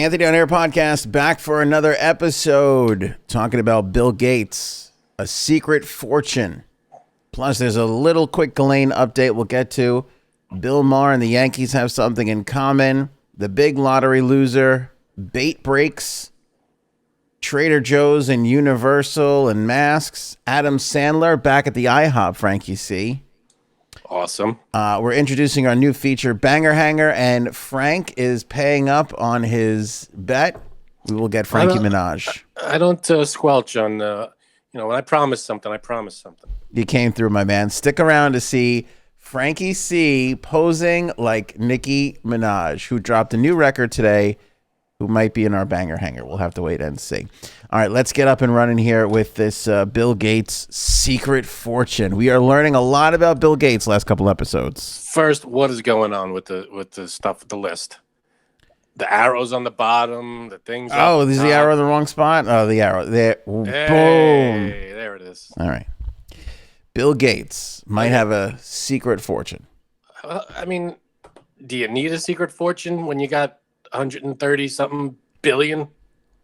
Anthony on Air podcast back for another episode talking about Bill Gates, a secret fortune. Plus, there's a little quick Ghislaine update we'll get to. Bill Maher and the Yankees have something in common. The big lottery loser, bait breaks, Trader Joe's and Universal and masks. Adam Sandler back at the IHOP, Frankie C. Awesome. We're introducing our new feature, Banger Hanger, and Frank is paying up on his bet. We will get Frankie Minaj. I don't squelch on, when I promise something, I promise something. You came through, my man. Stick around to see Frankie C posing like Nicki Minaj, who dropped a new record today, who might be in our Banger Hanger. We'll have to wait and see. All right, let's get up and running here with this Bill Gates secret fortune. We are learning a lot about Bill Gates last couple episodes. First, what is going on with the stuff, the list? The arrows on the bottom, the things. Oh, is the arrow in the wrong spot? Oh, the arrow there. Hey, boom. There it is. All right. Bill Gates might have a secret fortune. Do you need a secret fortune when you got 130 something billion?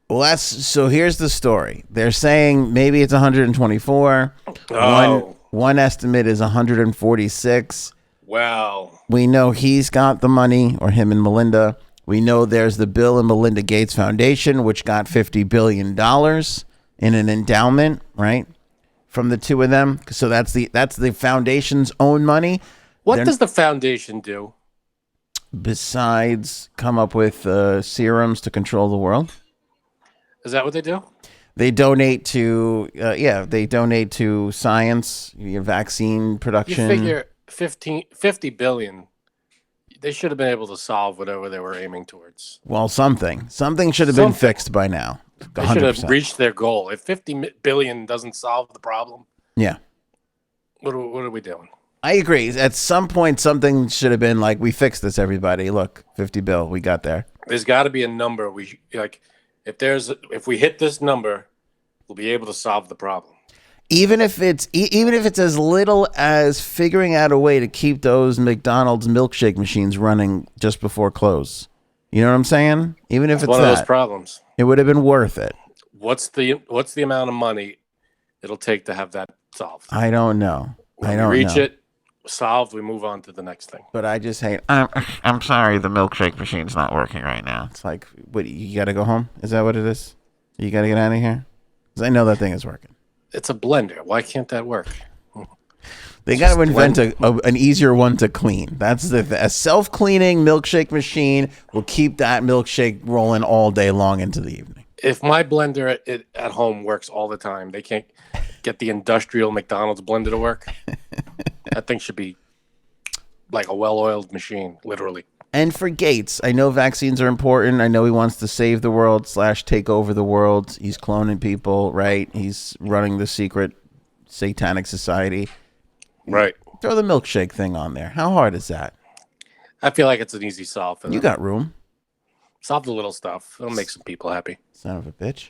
Well, so here's the story. They're saying maybe it's 124. Oh. One estimate is 146. Well, we know he's got the money, or him and Melinda. We know there's the Bill and Melinda Gates Foundation, which got $50 billion in an endowment, right? From the two of them. So that's the foundation's own money. What does the foundation do? Besides come up with serums to control the world. Is that what they do? They donate to, they donate to science, vaccine production. You figure 50 billion, they should have been able to solve whatever they were aiming towards. Well, something should have been fixed by now. 100%. They should have reached their goal. If 50 billion doesn't solve the problem, yeah. What are we doing? I agree. At some point, something should have been like, we fixed this, everybody. Look, 50 bill, we got there. There's got to be a number. If we hit this number, we'll be able to solve the problem. Even if it's as little as figuring out a way to keep those McDonald's milkshake machines running just before close. You know what I'm saying? Even if it's one of those problems, it would have been worth it. What's the amount of money it'll take to have that solved? I don't know. When we reach it solved, we move on to the next thing. But I just hate. I'm sorry, the milkshake machine's not working right now. It's like, what? You got to go home? Is that what it is? You got to get out of here? Because I know that thing is working. It's a blender. Why can't that work? They got to invent an easier one to clean. That's a self-cleaning milkshake machine will keep that milkshake rolling all day long into the evening. If my blender at home works all the time, they can't get the industrial McDonald's blender to work. That thing should be like a well-oiled machine, literally. And for Gates, I know vaccines are important. I know he wants to save the world / take over the world. He's cloning people, right? He's running the secret satanic society. Right. Throw the milkshake thing on there. How hard is that? I feel like it's an easy solve. You got room. Solve the little stuff. It'll make some people happy. Son of a bitch.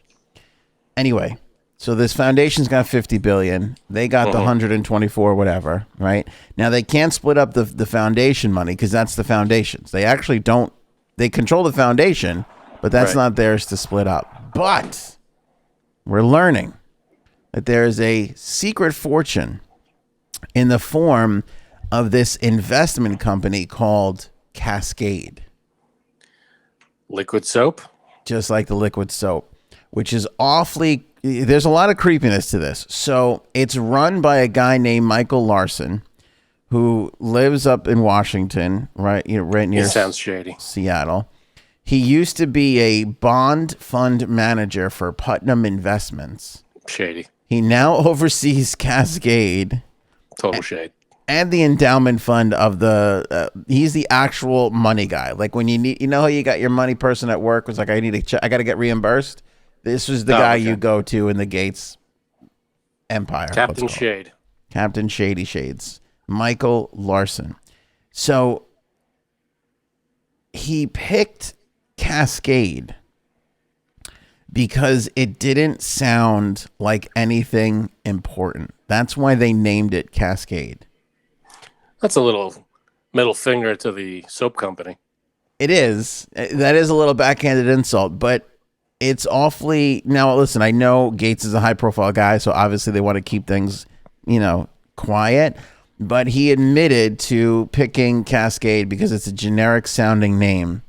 Anyway, so this foundation's got 50 billion. They got the 124, whatever, right? Now they can't split up the foundation money because that's the foundation's. They actually don't. They control the foundation, but that's not theirs to split up. But we're learning that there is a secret fortune in the form of this investment company called Cascade. Liquid soap? Just like the liquid soap, which is awfully, there's a lot of creepiness to this. So it's run by a guy named Michael Larson, who lives up in Washington, right near sounds shady. Seattle. He used to be a bond fund manager for Putnam Investments. Shady. He now oversees Cascade. Total shade. And the endowment fund of he's the actual money guy. Like when you need, how you got your money person at work was like, I got to get reimbursed. This was the guy you go to in the Gates empire. Captain Shade. Captain Shady Shades. Michael Larson. So he picked Cascade because it didn't sound like anything important. That's why they named it Cascade. That's a little middle finger to the soap company. It is. That is a little backhanded insult, but it's awfully. Now, listen, I know Gates is a high profile guy, so obviously they want to keep things, quiet. But he admitted to picking Cascade because it's a generic sounding name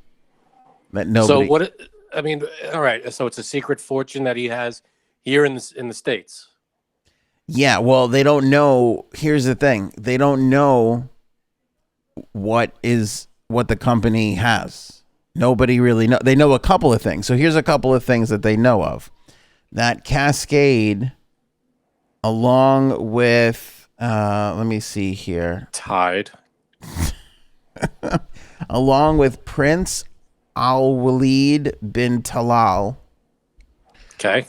that nobody. So what? I mean, all right. So it's a secret fortune that he has here in the States. Yeah, well, they don't know. Here's the thing: they don't know what the company has. Nobody really know. They know a couple of things. So here's a couple of things that they know of. That Cascade, along with, let me see here. Tide. Along with Prince Al-Walid bin Talal. Okay.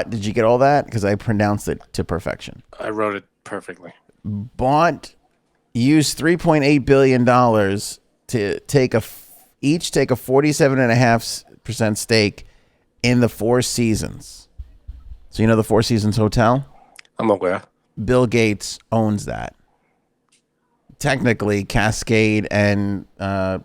Did you get all that? Because I pronounced it to perfection. I wrote it perfectly. Used $3.8 billion to take each take a 47.5% stake in the Four Seasons. So you know the Four Seasons Hotel? I'm aware. Bill Gates owns that. Technically, Cascade and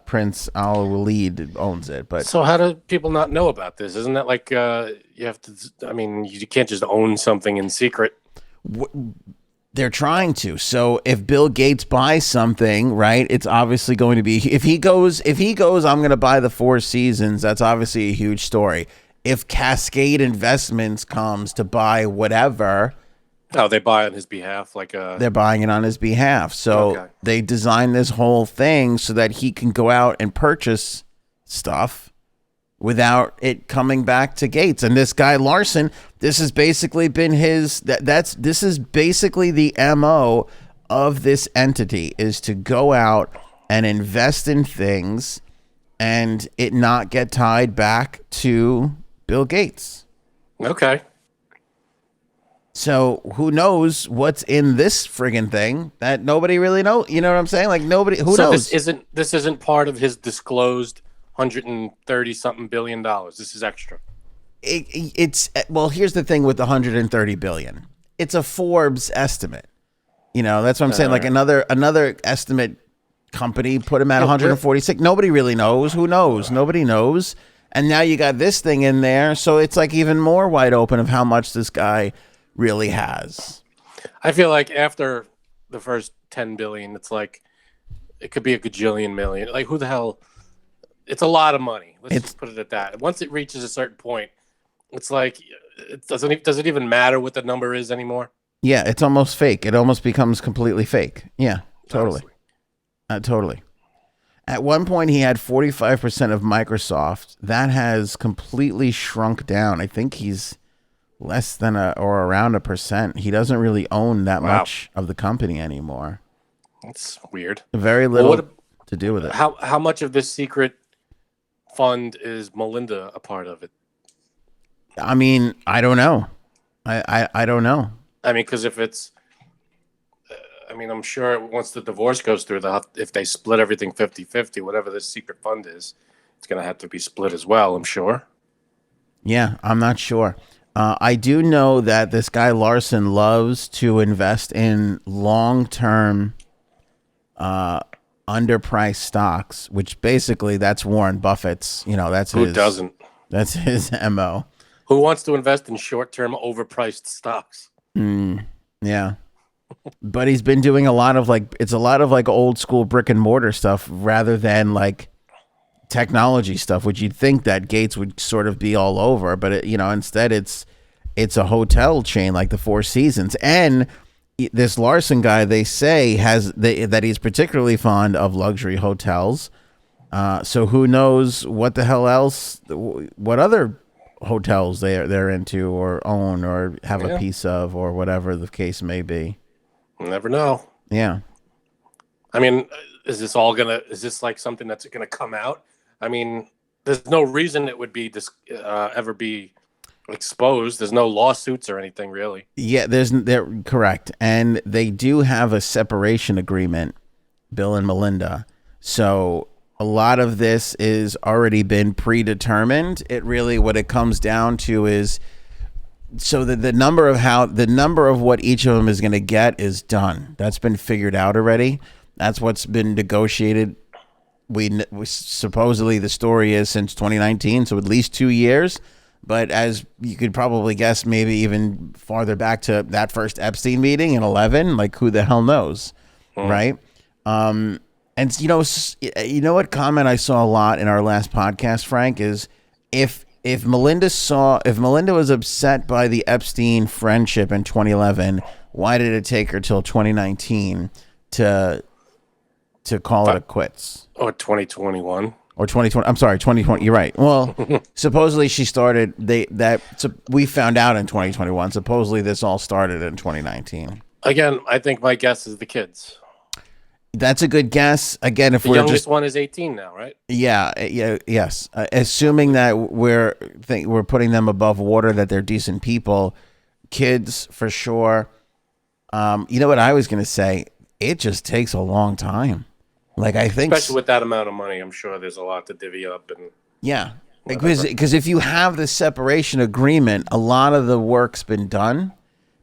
Prince Al-Walid owns it, but so how do people not know about this? Isn't that like you have to? I mean, you can't just own something in secret. They're trying to. So if Bill Gates buys something, right, it's obviously going to be. If he goes, I'm going to buy the Four Seasons. That's obviously a huge story. If Cascade Investments comes to buy whatever. Oh, they buy on his behalf, They're buying it on his behalf. So They designed this whole thing so that he can go out and purchase stuff without it coming back to Gates. And this guy Larson, this has basically been this is basically the MO of this entity, is to go out and invest in things and it not get tied back to Bill Gates. Okay. So who knows what's in this friggin' thing that nobody really knows? You know what I'm saying? Like nobody. Who knows? This isn't part of his disclosed $130-something billion. This is extra. It's well. Here's the thing with the $130 billion. It's a Forbes estimate. That's what I'm saying. Like another estimate company put him at 146. Nobody really knows. Who knows? Nobody knows. And now you got this thing in there, so it's like even more wide open of how much this guy really has. I feel like after the first 10 billion, it's like it could be a gajillion million. Like who the hell? It's a lot of money. Let's just put it at that. Once it reaches a certain point, it's like does it even matter what the number is anymore? Yeah, it's almost fake. It almost becomes completely fake. Yeah, totally. Totally. At one point, he had 45% of Microsoft. That has completely shrunk down. I think he's less than or around 1%. He doesn't really own that much of the company anymore. That's weird. Very little to do with it. How much of this secret fund is Melinda a part of it? I mean, I don't know. I don't know. I mean, because if it's, I'm sure once the divorce goes through, if they split everything 50-50, whatever this secret fund is, it's going to have to be split as well, I'm sure. Yeah, I'm not sure. I do know that this guy Larson loves to invest in long-term underpriced stocks, which basically that's Warren Buffett's, Who doesn't? That's his MO. Who wants to invest in short-term overpriced stocks? Yeah. But he's been doing a lot of old school brick and mortar stuff rather than like technology stuff, which you'd think that Gates would sort of be all over, but instead it's a hotel chain like the Four Seasons. And this Larson guy, they say that he's particularly fond of luxury hotels. So who knows what the hell else, what other hotels they're into or own or have a piece of or whatever the case may be. You never know. Yeah. I mean, is this like something that's going to come out? I mean, there's no reason it would be ever be exposed. There's no lawsuits or anything really. Yeah, they're correct. And they do have a separation agreement, Bill and Melinda. So a lot of this is already been predetermined. What it comes down to is so that the number of what each of them is going to get is done. That's been figured out already. That's what's been negotiated we supposedly the story is since 2019, so at least 2 years. But as you could probably guess, maybe even farther back to that first Epstein meeting in 11. Like, who the hell knows, right? And you know what comment I saw a lot in our last podcast, Frank, is if Melinda was upset by the Epstein friendship in 2011, why did it take her till 2019 to call it a quits? Or 2021. Or 2020. I'm sorry, 2020. You're right. Well, supposedly she started. We found out in 2021. Supposedly this all started in 2019. Again, I think my guess is the kids. That's a good guess. Again, if the we're youngest one is 18 now, right? Yes. Assuming that we're putting them above water, that they're decent people, kids for sure. You know what I was gonna say? It just takes a long time. Like, I think, especially with that amount of money, I'm sure there's a lot to divvy up and. Yeah, because if you have the separation agreement, a lot of the work's been done.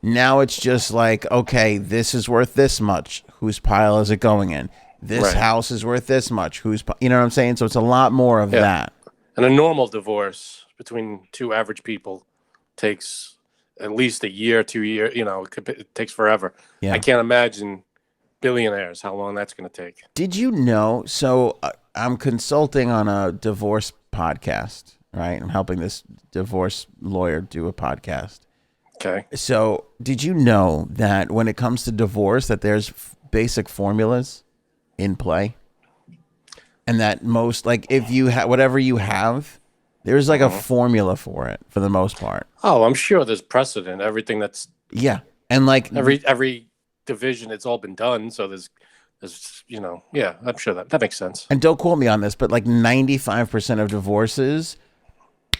Now it's just like, okay, this is worth this much. Whose pile is it going in? This house is worth this much. You know what I'm saying? So it's a lot more of that. And a normal divorce between two average people takes at least a year, 2 years. It takes forever. Yeah. I can't imagine billionaires how long that's going to take. Did you know? So I'm consulting on a divorce podcast, right? I'm helping this divorce lawyer do a podcast. Okay. So did you know that when it comes to divorce, that there's basic formulas in play, and that most, like, if you have whatever you have, there's like a formula for it for the most part. Oh, I'm sure there's precedent. Everything that's and like every division, it's all been done. So there's I'm sure that makes sense. And don't quote me on this, but like 95% of divorces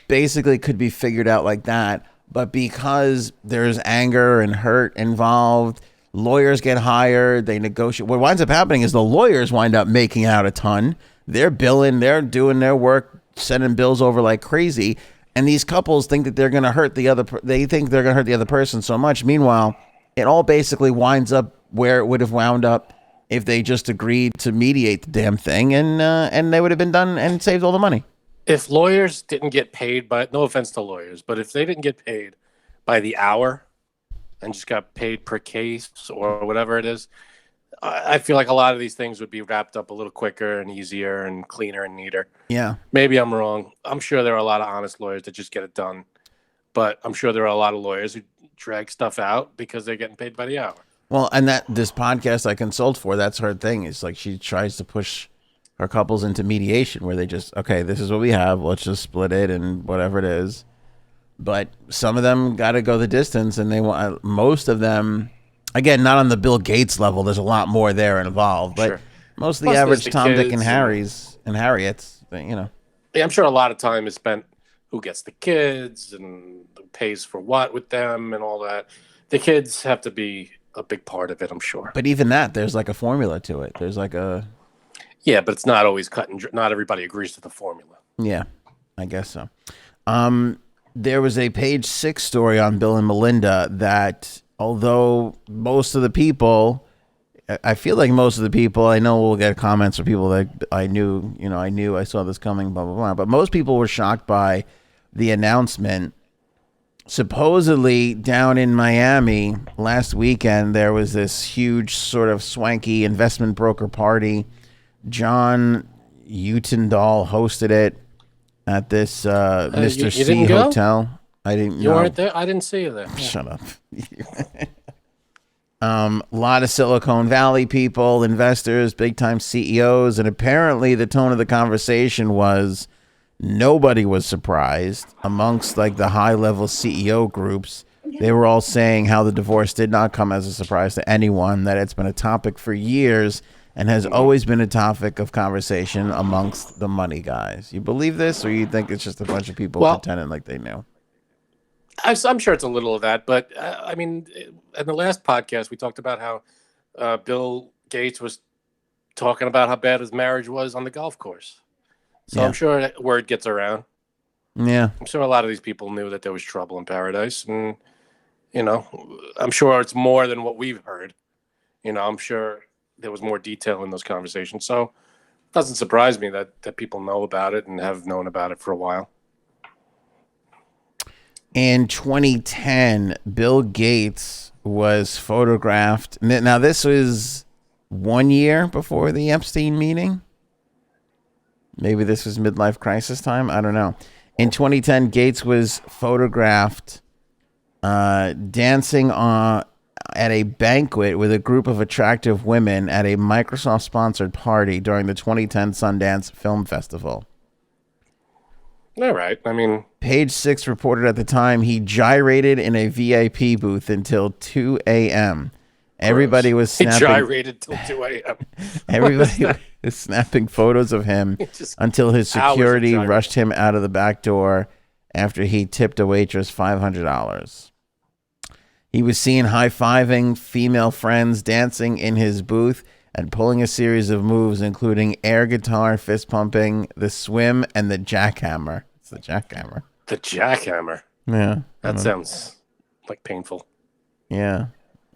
basically could be figured out like that. But because there's anger and hurt involved, lawyers get hired, they negotiate. What winds up happening is the lawyers wind up making out a ton. They're billing, they're doing their work, sending bills over like crazy. And these couples think that they're going to hurt the other. They think they're going to hurt the other person so much. Meanwhile, it all basically winds up where it would have wound up if they just agreed to mediate the damn thing, and they would have been done and saved all the money. If lawyers didn't get paid no offense to lawyers, but if they didn't get paid by the hour and just got paid per case or whatever it is, I feel like a lot of these things would be wrapped up a little quicker and easier and cleaner and neater. Yeah. Maybe I'm wrong. I'm sure there are a lot of honest lawyers that just get it done, but I'm sure there are a lot of lawyers who drag stuff out because they're getting paid by the hour. Well, and this podcast I consult for, that's her thing. It's like she tries to push her couples into mediation where they just, okay, this is what we have. Let's just split it and whatever it is. But some of them got to go the distance, and they want most of them, again, not on the Bill Gates level. There's a lot more there involved, but most of the average Tom, Dick, and Harry's and Harriet's, Yeah, I'm sure a lot of time is spent who gets the kids and who pays for what with them and all that. The kids have to be a big part of it, I'm sure. But even that, there's like a formula to it. There's like a... Yeah, but it's not always cut and not everybody agrees to the formula. Yeah, I guess so. There was a Page 6 story on Bill and Melinda that, although most of the people, I feel like most of the people, I know we'll get comments from people that I knew I saw this coming, blah, blah, blah. But most people were shocked by the announcement. Supposedly down in Miami last weekend, there was this huge sort of swanky investment broker party. John Utendahl hosted it at this Mr. C hotel. I didn't. You weren't there? I didn't see you there. Shut up. A lot of Silicon Valley people, investors, big time CEOs, and apparently the tone of the conversation was nobody was surprised amongst like the high level CEO groups. They were all saying how the divorce did not come as a surprise to anyone, that it's been a topic for years and has always been a topic of conversation amongst the money guys. You believe this, or you think it's just a bunch of people pretending like they knew? I'm sure it's a little of that, but I mean, in the last podcast, we talked about how Bill Gates was talking about how bad his marriage was on the golf course. So I'm sure word gets around. Yeah. I'm sure a lot of these people knew that there was trouble in paradise. And, I'm sure it's more than what we've heard. I'm sure there was more detail in those conversations. So Doesn't surprise me that people know about it and have known about it for a while. In 2010, Bill Gates was photographed. Now, this was 1 year before the Epstein meeting. Maybe this was midlife crisis time. I don't know. In 2010, Gates was photographed dancing at a banquet with a group of attractive women at a Microsoft-sponsored party during the 2010 Sundance Film Festival. All right. I mean, Page Six reported at the time he gyrated in a VIP booth until 2 a.m. Everybody was snapping. He gyrated till 2 a.m. Everybody was snapping photos of him until his security rushed him out of the back door after he tipped a waitress $500. He was seen high-fiving female friends, dancing in his booth, and pulling a series of moves, including air guitar, fist pumping, the swim, and the jackhammer. It's the jackhammer. The jackhammer. Yeah. That sounds like painful. Yeah.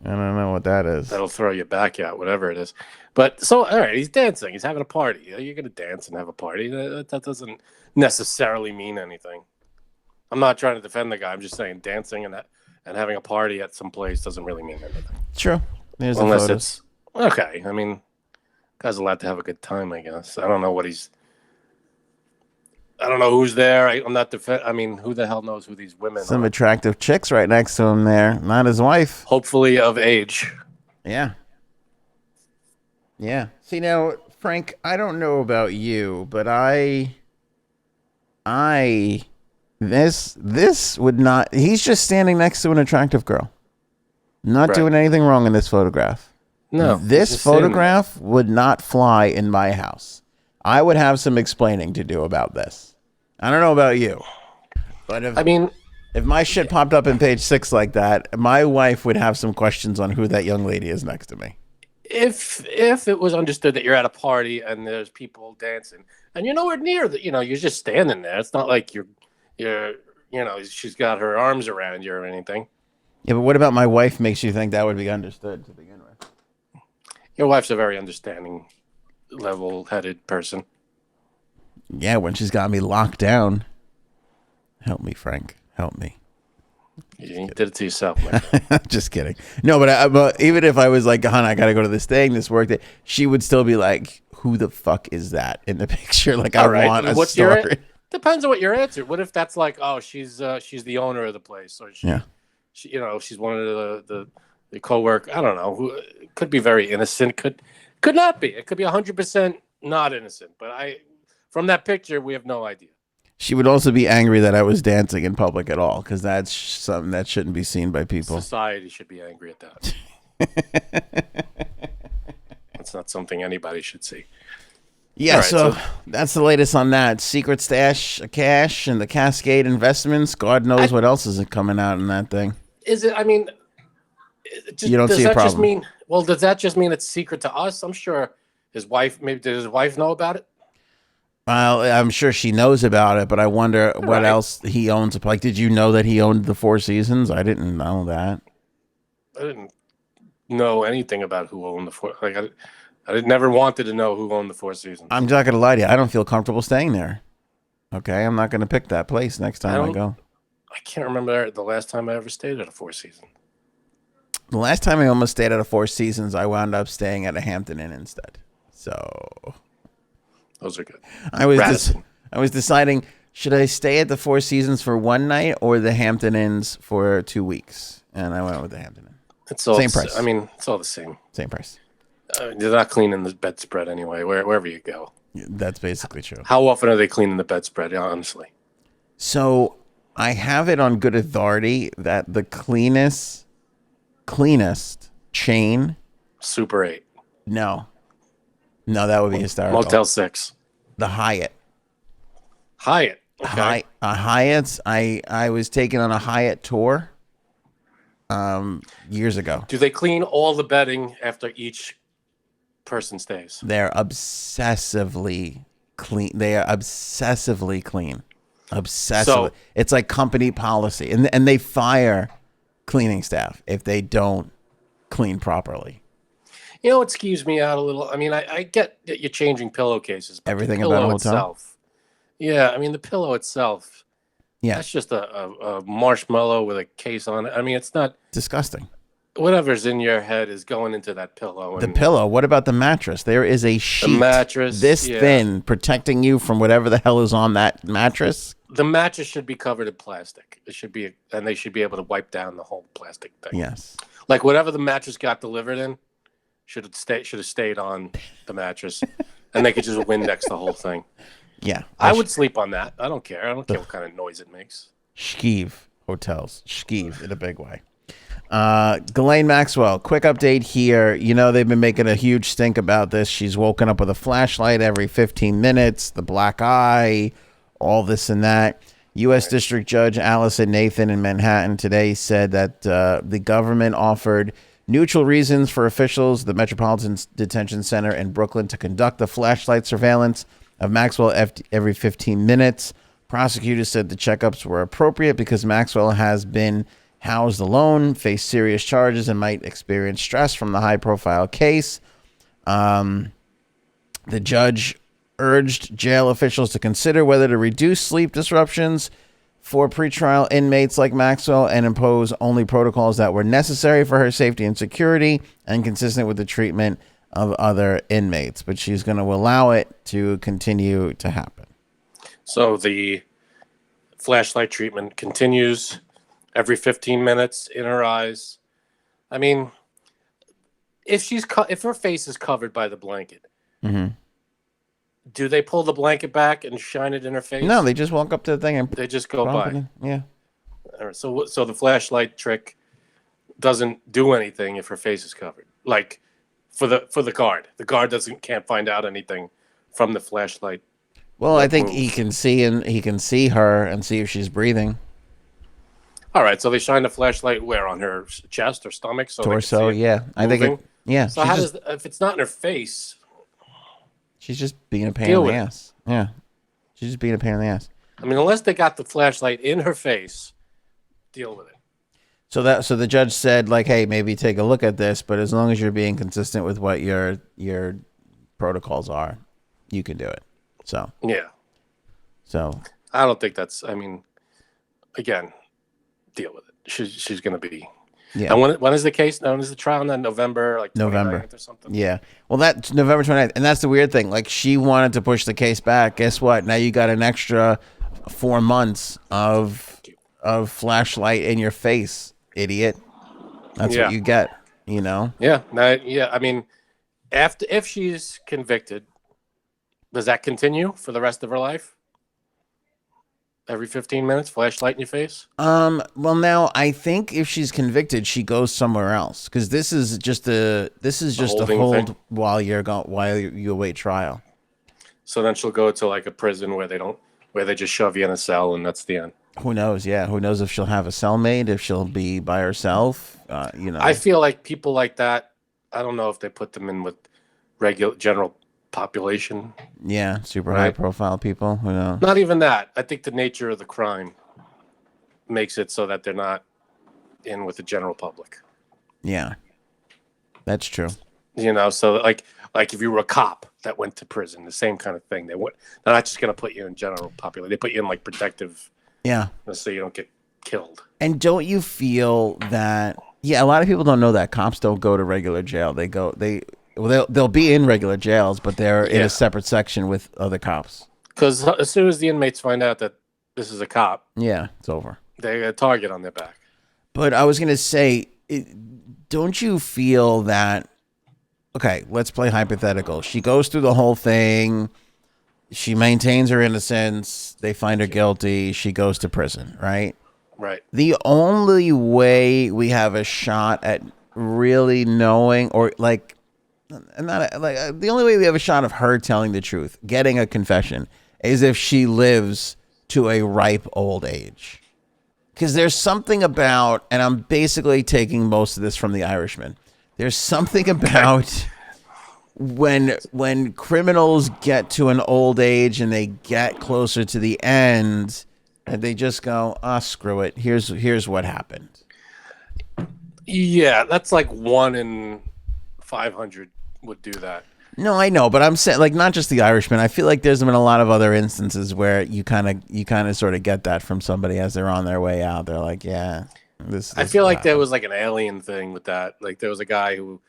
I don't know what that is. That'll throw your back out, whatever it is. But so, all right, he's dancing. He's having a party. You're going to dance and have a party. That doesn't necessarily mean anything. I'm not trying to defend the guy. I'm just saying dancing and having a party at some place doesn't really mean anything. True. There's Unless the it's okay. I mean, guy's allowed to have a good time, I guess. I don't know who's there. I'm not I mean, who the hell knows who these women Some are? attractive chicks right next to him there. Not his wife. Hopefully of age. Yeah. Yeah. See, now, Frank, I don't know about you, but this would not, he's just standing next to an attractive girl. Not doing anything wrong in this photograph. No. This photograph would not fly in my house. I would have some explaining to do about this. I don't know about you, but if my shit popped up in Page Six like that, my wife would have some questions on who that young lady is next to me. If it was understood that you're at a party and there's people dancing and you're nowhere near you're just standing there. It's not like she's got her arms around you or anything. Yeah, but what about my wife makes you think that would be understood to begin with? Your wife's a very understanding, level-headed person. Yeah, when she's got me locked down. Help me, Frank. Help me. You did it to yourself, man. Just kidding. No, but even if I was like, hon, I got to go to this thing, this work, she would still be like, who the fuck is that in the picture? Like, I want a story. Depends on what your answer. What if that's like, oh, she's the owner of the place, or she's one of the co-worker. I don't know. It could be very innocent. Could not be. It could be 100% not innocent. But from that picture, we have no idea. She would also be angry that I was dancing in public at all, because that's something that shouldn't be seen by people. Society should be angry at that. That's not something anybody should see. Yeah, right, so that's the latest on that. Secret stash of cash and the Cascade investments. God knows what else is coming out in that thing. Is it? I mean, you don't see a problem. Does that just mean it's secret to us? I'm sure his wife. Maybe did his wife know about it? Well, I'm sure she knows about it, but I wonder what else he owns. Like, did you know that he owned the Four Seasons? I didn't know that. I didn't know anything about who owned the Four. Like, I never wanted to know who owned the Four Seasons. I'm not going to lie to you. I don't feel comfortable staying there. Okay, I'm not going to pick that place next time I go. I can't remember the last time I ever stayed at a Four Seasons. The last time I almost stayed at a Four Seasons, I wound up staying at a Hampton Inn instead. So those are good. I was deciding, should I stay at the Four Seasons for one night or the Hampton Inns for 2 weeks? And I went with the Hampton Inn. It's all same price. I mean, it's all the same. Same price. They're not cleaning the bedspread anyway, wherever you go. Yeah, that's basically true. How often are they cleaning the bedspread, honestly? So I have it on good authority that the cleanest chain. Super 8. No, that would be hysterical. Motel 6. The Hyatt. Hyatt. Okay. Hyatt's. I was taken on a Hyatt tour years ago. Do they clean all the bedding after each person stays? They're obsessively clean. They are obsessively clean. Obsessively. So, it's like company policy. And they fire cleaning staff if they don't clean properly. You know what skews me out a little? I mean, I get that you're changing pillowcases, but Everything the about a pillow hotel. itself, yeah, I mean, the pillow itself, Yeah, that's just a marshmallow with a case on it. I mean, it's not disgusting. whatever's in your head is going into that pillow. The And pillow. What about the mattress? There is a sheet the mattress, this yeah. thin protecting you from whatever the hell is on that mattress. The mattress should be covered in plastic. It should be, and they should be able to wipe down the whole plastic thing. Yes. Like whatever the mattress got delivered in should have stayed on the mattress, and they could just Windex the whole thing. Yeah. I would sleep on that. I don't care. I don't care what kind of noise it makes. Skeev hotels. Skeev in a big way. Ghislaine Maxwell, quick update here. You know, they've been making a huge stink about this. She's woken up with a flashlight every 15 minutes, the black eye, all this and that. U.S. District Judge Allison Nathan in Manhattan today said that the government offered neutral reasons for officials, the Metropolitan Detention Center in Brooklyn, to conduct the flashlight surveillance of Maxwell every 15 minutes. Prosecutors said the checkups were appropriate because Maxwell has been housed alone, faced serious charges, and might experience stress from the high-profile case. The judge urged jail officials to consider whether to reduce sleep disruptions for pretrial inmates like Maxwell and impose only protocols that were necessary for her safety and security and consistent with the treatment of other inmates. But she's going to allow it to continue to happen. So the flashlight treatment continues every 15 minutes in her eyes. I mean, if her face is covered by the blanket, do they pull the blanket back and shine it in her face? No, they just walk up to the thing and they just go by. Yeah. So the flashlight trick doesn't do anything if her face is covered. Like for the guard, can't find out anything from the flashlight. Well, I think he can see her and see if she's breathing. All right, so they shine the flashlight where, on her chest or stomach, so torso. Yeah, I think yeah. So if it's not in her face? She's just being a pain in the ass. Yeah, she's just being a pain in the ass. I mean, unless they got the flashlight in her face, deal with it. So the judge said, like, hey, maybe take a look at this, but as long as you're being consistent with what your protocols are, you can do it. So yeah. So I don't think that's. I mean, again, deal with it. She's going to be. Yeah. And when is the case? When is the trial? Then November, like November or something. Yeah. Well, that's November 29th, and that's the weird thing. Like, she wanted to push the case back. Guess what? Now you got an extra 4 months of flashlight in your face, idiot. That's what you get. You know. Yeah. I mean, if she's convicted, does that continue for the rest of her life? Every 15 minutes, flashlight in your face? Well, now I think if she's convicted, she goes somewhere else, because this is just a hold while you await trial. So then she'll go to like a prison where they just shove you in a cell and that's the end. Who knows? Yeah, who knows if she'll have a cellmate, if she'll be by herself. You know, I feel like people like that. I don't know if they put them in with regular general population. Yeah, super high profile people. Who knows? Not even that. I think the nature of the crime makes it so that they're not in with the general public. Yeah, that's true. You know, so like if you were a cop that went to prison, the same kind of thing. They're not just going to put you in general population. They put you in like protective. Yeah. So you don't get killed. And don't you feel that? Yeah, a lot of people don't know that cops don't go to regular jail. They'll be in regular jails, but they're in a separate section with other cops. Because as soon as the inmates find out that this is a cop, yeah, it's over. They got a target on their back. But I was gonna say, don't you feel that? Okay, let's play hypothetical. She goes through the whole thing. She maintains her innocence. They find her guilty. She goes to prison, right? Right. The only way we have a shot at really knowing, or like, the only way we have a shot of her telling the truth, getting a confession, is if she lives to a ripe old age. Because there's something about, and I'm basically taking most of this from The Irishman. There's something about when criminals get to an old age and they get closer to the end, and they just go, screw it. Here's what happened. Yeah, that's like 1 in 500 would do that. No, I know, but I'm saying like not just the Irishman. I feel like there's been a lot of other instances where you kind of sort of get that from somebody as they're on their way out. They're like, yeah, this. I feel like there was like an alien thing with that. Like there was a guy who,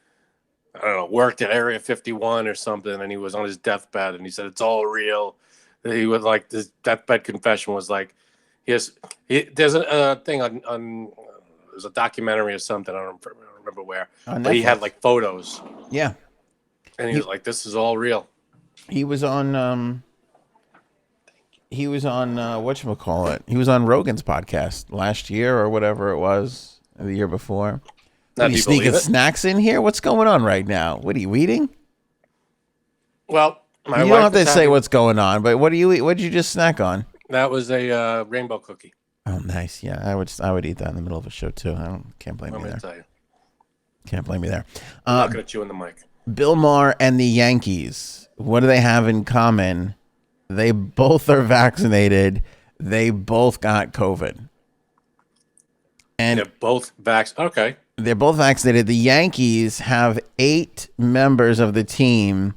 I don't know, worked at Area 51 or something, and he was on his deathbed, and he said it's all real. He was like, this deathbed confession was like, there's a thing on there's a documentary or something. I don't remember where, but he had like photos. Yeah, and he was like, this is all real. He was on whatchamacallit? He was on Rogan's podcast last year or whatever it was, the year before. Are you sneaking snacks in here? What's going on right now? What are you eating? Well, you don't have to say what's going on, but what do you eat? What did you just snack on? That was a rainbow cookie. Oh, nice. Yeah, I would eat that in the middle of a show too. Can't blame you there. Tell you. Can't blame you there. I'm not going to chew in the mic. Bill Maher and the Yankees. What do they have in common? They both are vaccinated. They both got COVID. And they're both okay. They're both vaccinated. The Yankees have 8 members of the team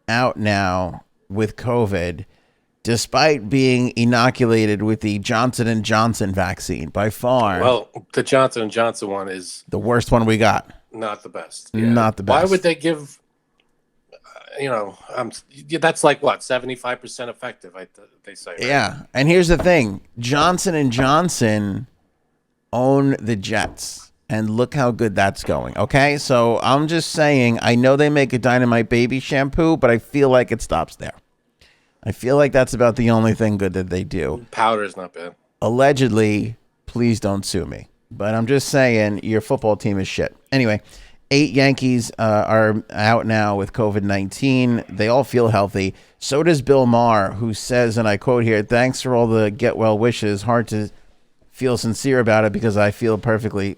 out now with COVID, despite being inoculated with the Johnson & Johnson vaccine. By far. Well, the Johnson & Johnson one is the worst one we got. Not the best. Yeah. Not the best. Why would they give, that's like what, 75% effective, they say. Right? Yeah. And here's the thing. Johnson & Johnson own the Jets. And look how good that's going. Okay, so I'm just saying, I know they make a Dynamite Baby shampoo, but I feel like it stops there. I feel like that's about the only thing good that they do. Powder is not bad. Allegedly, please don't sue me. But I'm just saying, your football team is shit. Anyway, 8 Yankees are out now with COVID-19. They all feel healthy. So does Bill Maher, who says, and I quote here, "Thanks for all the get well wishes. Hard to feel sincere about it because I feel perfectly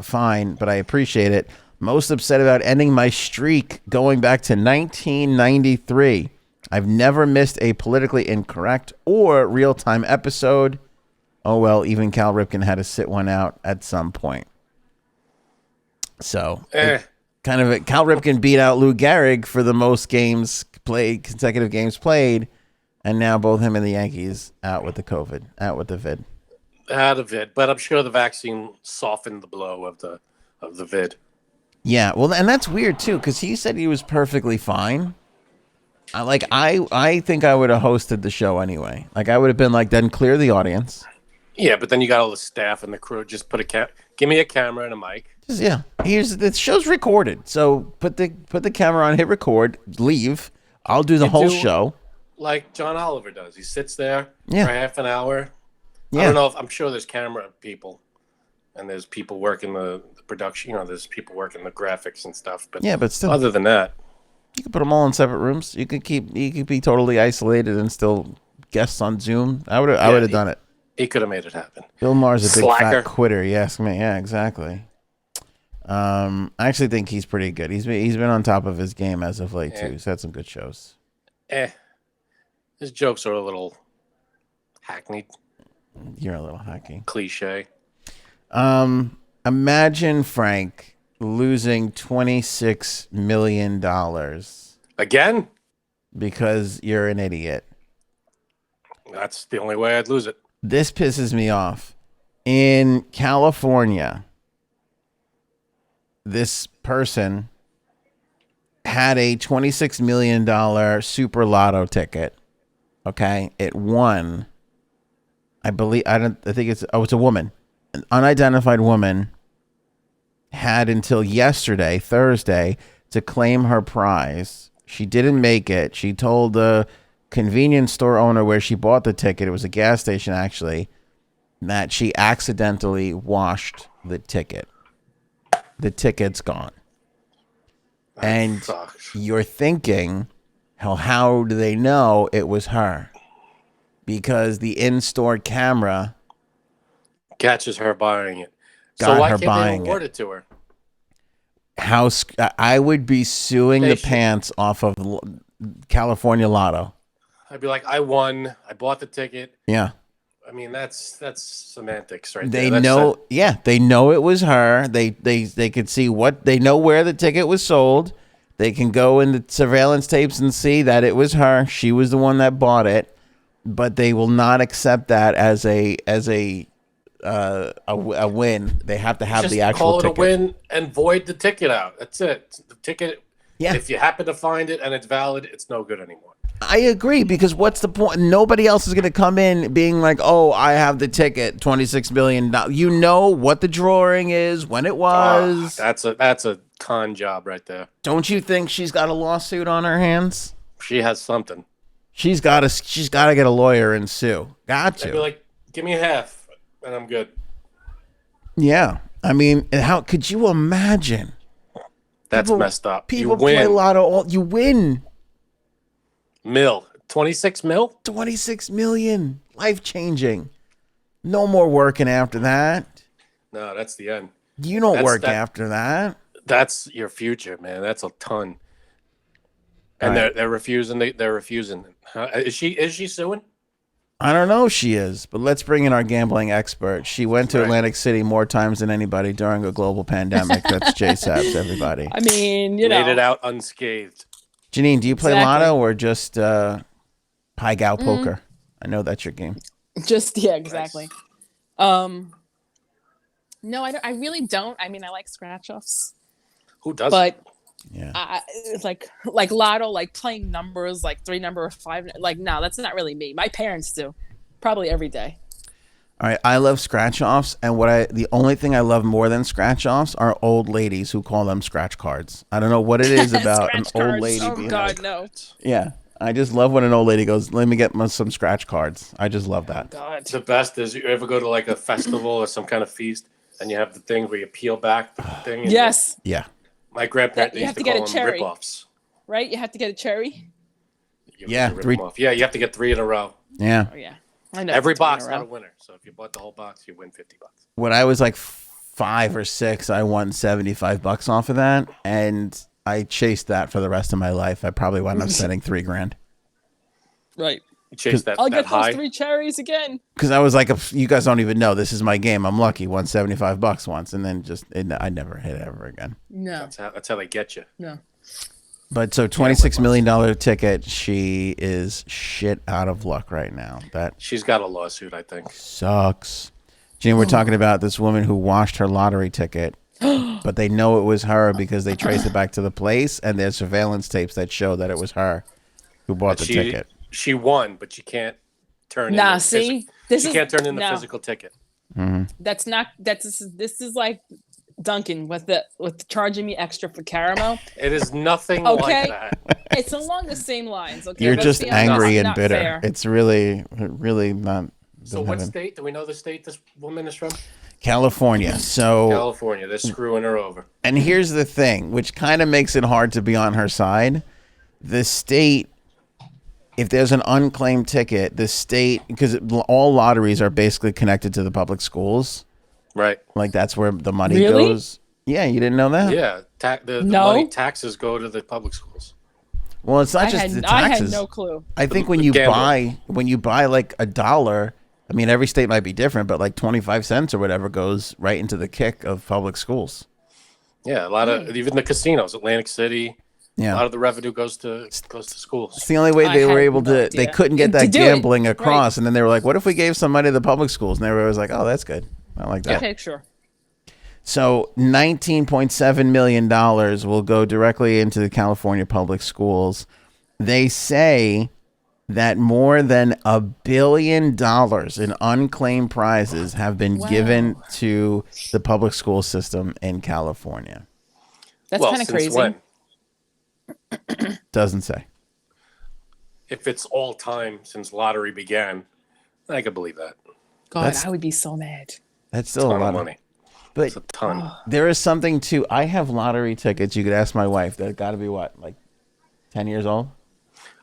fine, but I appreciate it. Most upset about ending my streak going back to 1993. I've never missed a politically incorrect or real-time episode. Oh, well, even Cal Ripken had to sit one out at some point." So, Cal Ripken beat out Lou Gehrig for the most consecutive games played, and now both him and the Yankees out with the COVID, out with the vid. Out of it, but I'm sure the vaccine softened the blow of the vid. Yeah, well, and that's weird too, because he said he was perfectly fine. I think I would have hosted the show anyway. Like I would have been like, then clear the audience. Yeah, but then you got all the staff and the crew. Just give me a camera and a mic. The show's recorded, so put the camera on, hit record, leave. I'll do the whole show. Like John Oliver does. He sits there for half an hour. Yeah. I don't know I'm sure there's camera people and there's people working the production, there's people working the graphics and stuff. But still, other than that, you could put them all in separate rooms. You could be totally isolated and still guests on Zoom. I would have done it. He could have made it happen. Bill Maher's a big fat quitter, you ask me. Yeah, exactly. I actually think he's pretty good. He's been on top of his game as of late too. He's had some good shows. His jokes are a little hackneyed. You're a little hacky. Cliche. Imagine, Frank, losing $26 million. Again? Because you're an idiot. That's the only way I'd lose it. This pisses me off. In California, this person had a $26 million Super Lotto ticket. Okay? It won. It's a woman. An unidentified woman had until yesterday, Thursday, to claim her prize. She didn't make it. She told the convenience store owner where she bought the ticket, it was a gas station actually, that she accidentally washed the ticket. The ticket's gone. And you're thinking, how do they know it was her? Because the in-store camera catches her buying it. So why can't they award it to her? I would be suing the pants off of California Lotto. I'd be like, I won. I bought the ticket. Yeah. I mean, that's semantics right They there. know, they know it was her. They could see they know where the ticket was sold. They can go in the surveillance tapes and see that it was her. She was the one that bought it, but they will not accept that as a win. They have to have just the actual call it ticket. a win and void the ticket out. That's it. The ticket. Yeah. If you happen to find it and it's valid, it's no good anymore. I agree, because what's the point? Nobody else is going to come in being like, "Oh, I have the ticket, $26 million." You know what the drawing is, when it was. That's a con job right there. Don't you think she's got a lawsuit on her hands? She has something. She's got to get a lawyer and sue. Got to. I'd be like, give me half, and I'm good. Yeah, I mean, how could you imagine? That's messed up. People play lotto. You win. 26 mil? 26 million. Life changing. No more working after that. No, that's the end. You don't work after that. That's your future, man. That's a ton. And they're refusing. They're refusing. Is she suing? I don't know if she is, but let's bring in our gambling expert. She went to Atlantic City more times than anybody during a global pandemic. That's Jay Saps, everybody. I mean, made it out unscathed. Janine, do you play lotto or just pie gow poker? I know that's your game. Exactly. No, I really don't. I mean, I like scratch offs. Who does? But yeah, like lotto, like playing numbers, like 3 number or 5. Like, no, that's not really me. My parents do, probably every day. All right, I love scratch offs, and the only thing I love more than scratch offs are old ladies who call them scratch cards. I don't know what it is about an old lady. Oh God, no. Yeah, I just love when an old lady goes, "Let me get some scratch cards." I just love that. God. The best is, you ever go to like a festival or some kind of feast, and you have the thing where you peel back the thing. And Yes. Yeah. My grandparents used to call them rip-offs. Right? You have to get a cherry. Yeah, 3. Yeah, you have to get 3 in a row. Yeah. Oh yeah. I know. Every box had a winner. So if you bought the whole box, you win $50. When I was like 5 or 6, I won $75 off of that, and I chased that for the rest of my life. I probably wound up spending $3,000. Right. You chased that. I'll get high. those 3 cherries again. Because I was like, you guys don't even know, this is my game. I'm lucky. Won $75 once, and then I never hit it ever again. No. That's how they get you. No. But so $26 million ticket, she is shit out of luck right now. That she's got a lawsuit, I think. Sucks. Gene, we're talking about this woman who washed her lottery ticket, but they know it was her because they traced it back to the place, and there's surveillance tapes that show that it was her who bought the ticket. She won, but she can't turn. Nah, see, she can't turn in the physical ticket. Mm-hmm. That's not. This is like Duncan with charging me extra for caramel. It is nothing like that. It's along the same lines. Okay, you're just angry and bitter. Fair. It's really not. So what state? Do we know the state this woman is from? California. So California. They're screwing her over. And here's the thing, which kind of makes it hard to be on her side. The state, if there's an unclaimed ticket, the state, because all lotteries are basically connected to the public schools. Right. Like that's where the money goes. Yeah, you didn't know that? Yeah. The money taxes go to the public schools. Well, it's not just the taxes. I had no clue. I think when you buy like $1, I mean, every state might be different, but like 25 cents or whatever goes right into the kick of public schools. Yeah, a lot of even the casinos, Atlantic City. Yeah, a lot of the revenue goes to schools. It's the only way they were able to. They couldn't get that gambling across, and then they were like, "What if we gave some money to the public schools?" And everybody was like, "Oh, that's good. I like that." Okay, sure. So $19.7 million will go directly into the California public schools. They say that more than $1 billion in unclaimed prizes have been given to the public school system in California. That's kind of crazy. When? Doesn't say. If it's all time since lottery began, I could believe that. God, I would be so mad. That's still a lot of money. But it's a ton. There is something to. I have lottery tickets. You could ask my wife. That got to be what, like 10 years old?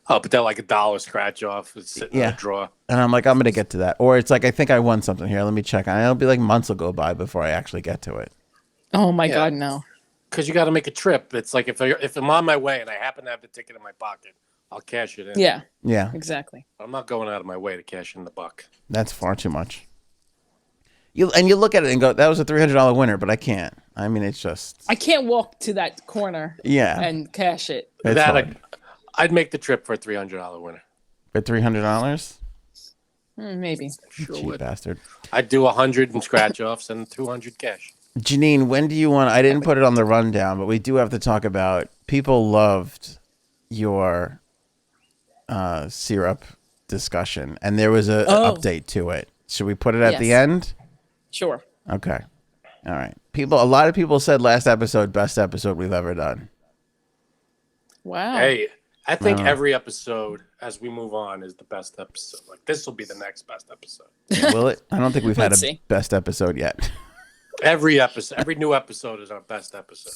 Oh, but they're like $1 scratch off. It's sitting in a drawer. And I'm like, I'm going to get to that. Or it's like, I think I won something here. Let me check. And it'll be like months will go by before I actually get to it. Oh my God, no. Because you got to make a trip. It's like if I'm on my way and I happen to have the ticket in my pocket, I'll cash it in. Yeah, Yeah, exactly. I'm not going out of my way to cash in the buck. that's far too much. You look at it and go, that was a $300 winner, but I can't. I mean, it's just. I can't walk to that corner and cash it. It's hard. I'd make the trip for a $300 winner. For $300? Maybe. Sure Cheap would. bastard. I'd do 100 in scratch offs and 200 cash. Janine, when do you want? I didn't put it on the rundown, but we do have to talk about. People loved your syrup discussion, and there was an update to it. Should we put it at the end? Sure. Okay. All right. A lot of people said last episode, best episode we've ever done. Wow. Hey, I think every episode as we move on is the best episode. Like this will be the next best episode. Will it? I don't think we've had Let's a see. best episode yet. Every new episode is our best episode.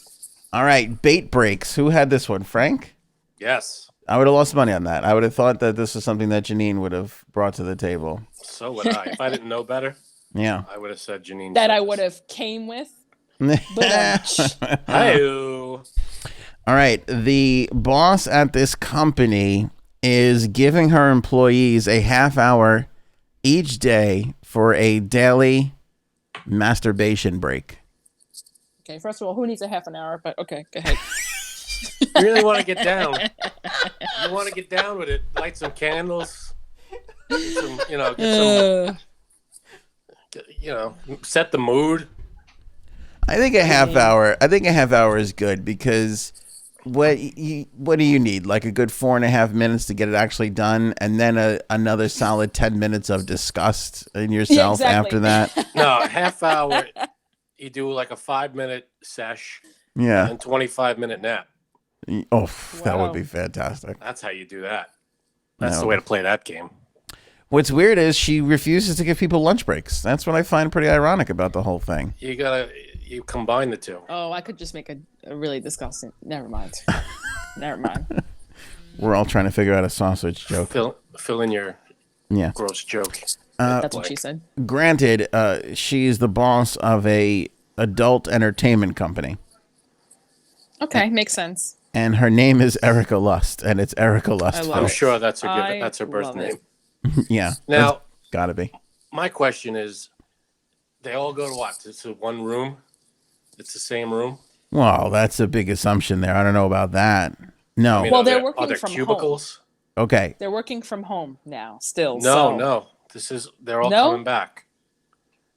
All right. Bait breaks. Who had this one? Frank? Yes. I would have lost money on that. I would have thought that this was something that Janine would have brought to the table. So would I. If I didn't know better, Yeah. I would have said Janine. That I would have came with. But Hi-oo. All right. The boss at this company is giving her employees a half hour each day for a daily masturbation break. Okay, first of all, who needs a half an hour? But okay, go ahead. You really want to get down. You want to get down with it. Light some candles. Get some, set the mood. I think a half hour. I think a half hour is good because what do you need? Like a good 4.5 minutes to get it actually done, and then another solid 10 minutes of disgust in yourself after that. No, a half hour. You do like a 5-minute sesh. Yeah. And 25-minute nap. Oh, that would be fantastic. That's how you do that. That's the way to play that game. What's weird is she refuses to give people lunch breaks. That's what I find pretty ironic about the whole thing. You combine the two. Oh, I could just make a really disgusting. Never mind. Never mind. We're all trying to figure out a sausage joke. Fill in your gross joke. That's what she said. Granted, she's the boss of a adult entertainment company. Okay, makes sense. And her name is Erica Lust, and it's Erica Lust. I'm sure that's her birth name. Yeah. Now, gotta be. My question is, they all go to what? It's a one room? It's the same room? Well, that's a big assumption there. I don't know about that. No. I mean, well, they're working from cubicles? Home. Okay. They're working from home now, still. No. They're all coming back,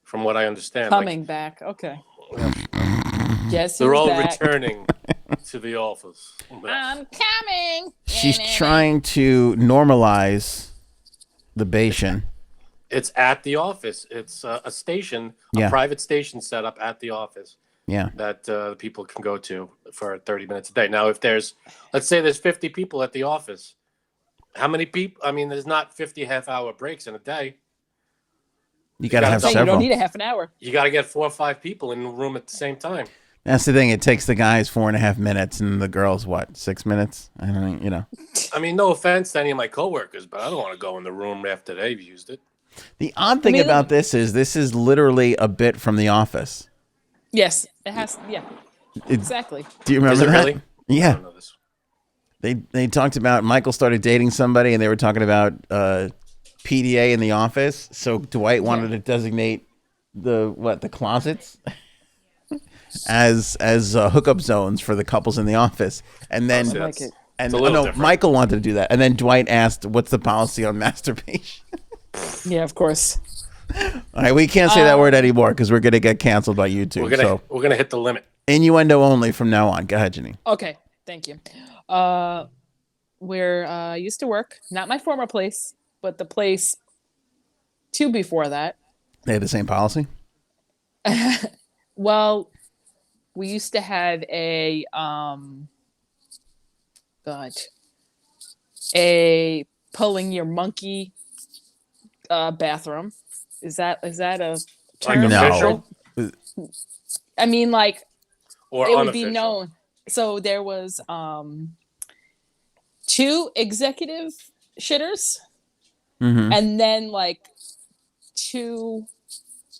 from what I understand. Coming back. Okay. Yes, they're all back. Returning to the office. I'm coming. She's trying to normalize the Bayesian. It's at the office. It's a station, a private station set up at the office. Yeah. That people can go to for 30 minutes a day. Now, if let's say there's 50 people at the office, how many people? I mean, there's not 50 half-hour breaks in a day. You got to have several. You don't need a half an hour. You got to get 4 or 5 people in the room at the same time. That's the thing. It takes the guys 4.5 minutes, and the girls, 6 minutes? I don't know, I mean, no offense to any of my coworkers, but I don't want to go in the room after they've used it. The odd thing about this is literally a bit from The Office. Yes, it has. Yeah, exactly. Do you remember that? Really? Yeah. I don't know this. They talked about Michael started dating somebody, and they were talking about PDA in the office. So Dwight wanted to designate the closets as hookup zones for the couples in the office, and then Michael wanted to do that, and then Dwight asked, "What's the policy on masturbation?" Yeah, of course. All right, we can't say that word anymore because we're gonna get canceled by YouTube. We're gonna hit the limit. Innuendo only from now on. Go ahead, Janine. Okay, thank you. Where I used to work, not my former place, but the place before that. They had the same policy? Well, we used to have a pulling your monkey bathroom. Is that a term? No. I mean, like, or it unofficial. would be known. So there was 2 executive shitters, and then like 2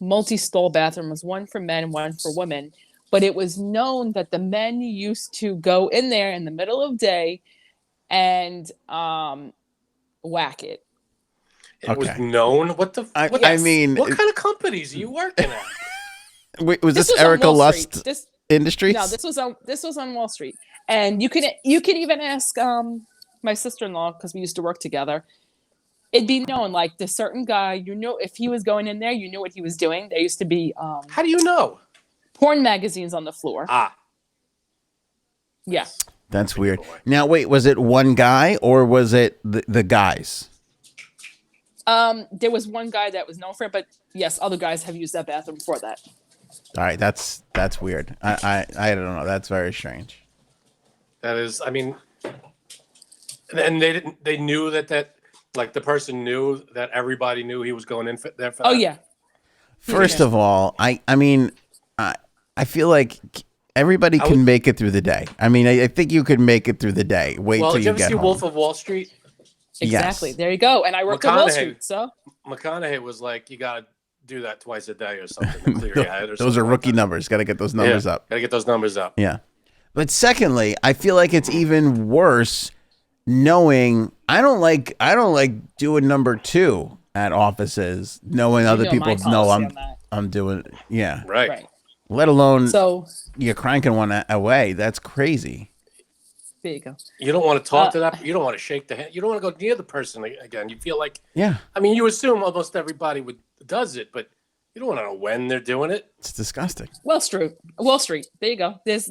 multi-stall bathrooms, one for men and one for women. But it was known that the men used to go in there in the middle of day and Whack It. It was known. What the? I mean, what kind of companies are you working at? Wait, was this Erica Lust Industries? No, this was on Wall Street, and you can even ask my sister-in-law, because we used to work together. It'd be known, like, the certain guy, if he was going in there, you knew what he was doing. There used to be how do you know? Porn magazines on the floor. Yeah. That's weird. Now, wait, was it one guy or was it the guys? There was one guy that was known for it, but yes, other guys have used that bathroom for that. All right, that's weird. I don't know. That's very strange. That is, I mean, and they knew that like the person knew that everybody knew he was going in there for that. Oh yeah. First of all, I mean, I feel like everybody can make it through the day. I mean, I think you could make it through the day. Wait till you get home. Wolf of Wall Street? Exactly. Yes. There you go. And I worked at Wall Street, so McConaughey was like, you gotta do that twice a day or something to clear your head or those are rookie numbers. Got to get those numbers up. Got to get those numbers up. Yeah. But secondly, I feel like it's even worse knowing I don't like doing number 2 at offices, knowing other people know I'm doing it. Yeah. Right. Let alone you're cranking one away. That's crazy. There you go. You don't want to talk to that. You don't want to shake the hand. You don't want to go near the person again. You feel like, I mean, you assume almost everybody does it, but you don't want to know when they're doing it. It's disgusting. Wall Street. There you go. There's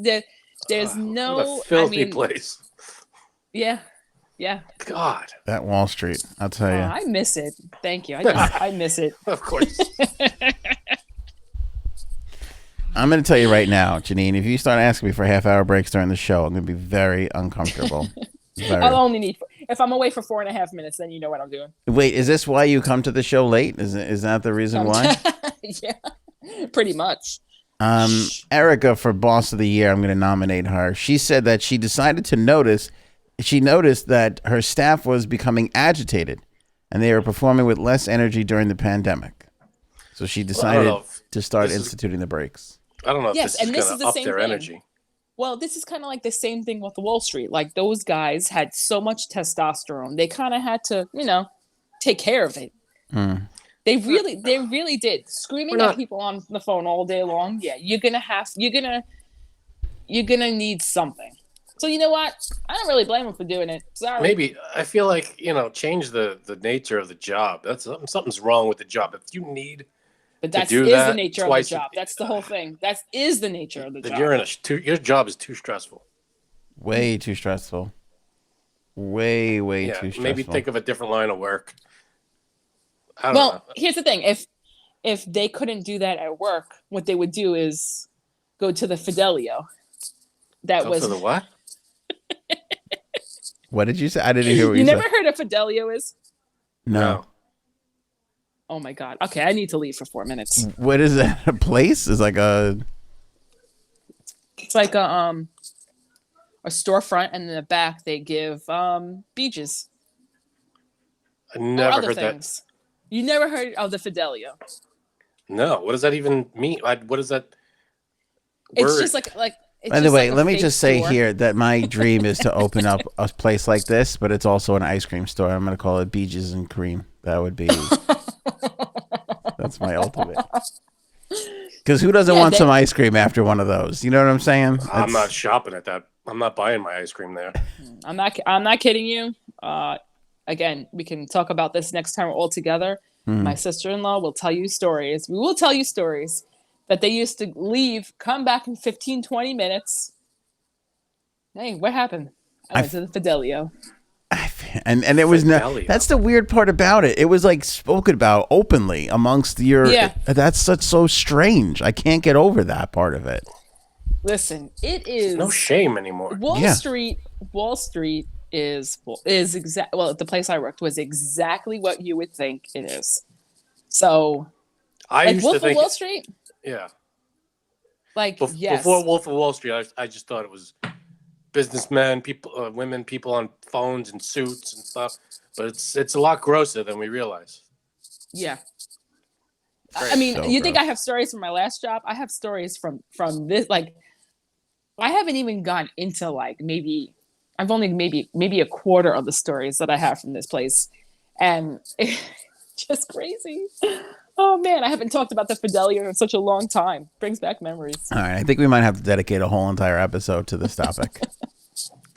no what a filthy place. Yeah. Yeah. God. That Wall Street, I'll tell you. I miss it. Thank you. I miss it. Of course. I'm going to tell you right now, Janine, if you start asking me for half-hour breaks during the show, I'm going to be very uncomfortable. I'll only need, if I'm away for 4.5 minutes, then you know what I'm doing. Wait, is this why you come to the show late? Is that the reason why? Yeah, pretty much. Erica for Boss of the Year, I'm going to nominate her. She said that she noticed that her staff was becoming agitated and they were performing with less energy during the pandemic. So she decided to start instituting the breaks. I don't know if this is going to up their energy. Well, this is kind of like the same thing with the Wall Street. Like, those guys had so much testosterone. They kind of had to, take care of it. They really did. Screaming at people on the phone all day long. Yeah, you're gonna need something. So you know what? I don't really blame them for doing it. Sorry. Maybe I feel like change the nature of the job. That's something's wrong with the job. If you need. But that is the nature of the job. That's the whole thing. That is the nature of the job. Your job is too stressful. Way too stressful. Way too stressful. Maybe think of a different line of work. I don't know. Here's the thing. If they couldn't do that at work, what they would do is go to the Fidelio. Go to the what? What did you say? I didn't hear what you said. You never heard of Fidelio is? No. Oh my God. Okay, I need to leave for 4 minutes. What is that? A place? It's like a storefront, and in the back they give beaches. I never heard that. You never heard of the Fidelio? No. What does that even mean? What is that word? It's just like. By the way, let me just say here that my dream is to open up a place like this, but it's also an ice cream store. I'm going to call it Beaches and Cream. That would be. That's my ultimate. Because who doesn't want some ice cream after one of those? You know what I'm saying? I'm not shopping at that. I'm not buying my ice cream there. I'm not kidding you. Again, we can talk about this next time we're all together. My sister-in-law will tell you stories. We will tell you stories that they used to leave, come back in 15, 20 minutes. Hey, what happened? I went to the Fidelio. And it was not. That's the weird part about it. It was like spoken about openly amongst your. Yeah. That's so strange. I can't get over that part of it. Listen, it is no shame anymore. Wall Street is the place I worked was exactly what you would think it is. So, I used to think Wall Street. Yeah. Yes. Before Wolf of Wall Street, I just thought it was businessmen, people, women, people on phones and suits and stuff. But it's a lot grosser than we realize. Yeah. I mean, you think I have stories from my last job? I have stories from this. Like, I haven't even gone into maybe I've only maybe a quarter of the stories that I have from this place, and it's just crazy. Oh man, I haven't talked about the Fidelio in such a long time. Brings back memories. All right, I think we might have to dedicate a whole entire episode to this topic.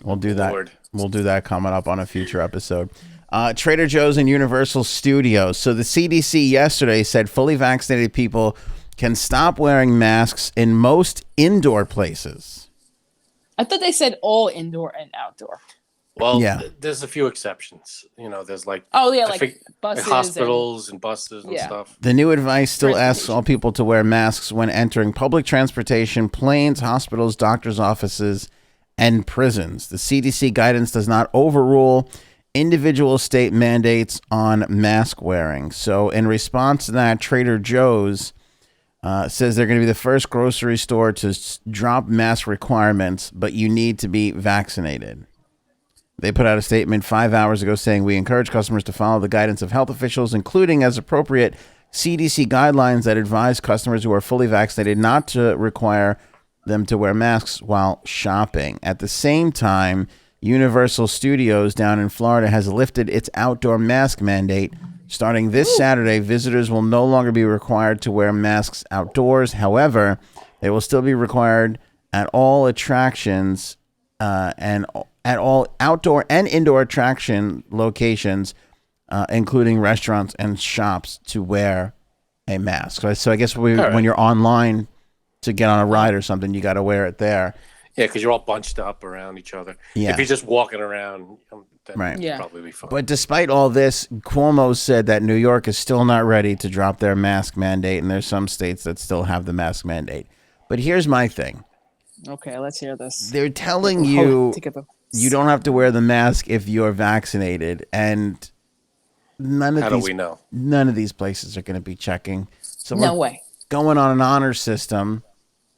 We'll do that. Lord. We'll do that coming up on a future episode. Trader Joe's and Universal Studios. So the CDC yesterday said fully vaccinated people can stop wearing masks in most indoor places. I thought they said all indoor and outdoor. Well, Yeah. There's a few exceptions. You know, there's like Buses, hospitals and buses and stuff. The new advice still asks all people to wear masks when entering public transportation, planes, hospitals, doctors' offices, and prisons. The CDC guidance does not overrule individual state mandates on mask wearing. So in response to that, Trader Joe's says they're going to be the first grocery store to drop mask requirements, but you need to be vaccinated. They put out a statement 5 hours ago saying, we encourage customers to follow the guidance of health officials, including as appropriate CDC guidelines that advise customers who are fully vaccinated not to require them to wear masks while shopping. At the same time, Universal Studios down in Florida has lifted its outdoor mask mandate. Starting this Saturday, visitors will no longer be required to wear masks outdoors. However, they will still be required at all attractions and at all outdoor and indoor attraction locations, including restaurants and shops, to wear a mask. So I guess when you're online to get on a ride or something, you got to wear it there. Yeah, because you're all bunched up around each other. Yeah. If you're just walking around, then you'll probably be fine. But despite all this, Cuomo said that New York is still not ready to drop their mask mandate, and there's some states that still have the mask mandate. But here's my thing. Okay, let's hear this. They're telling you you don't have to wear the mask if you're vaccinated, and none of these places are going to be checking. So no way. Going on an honor system,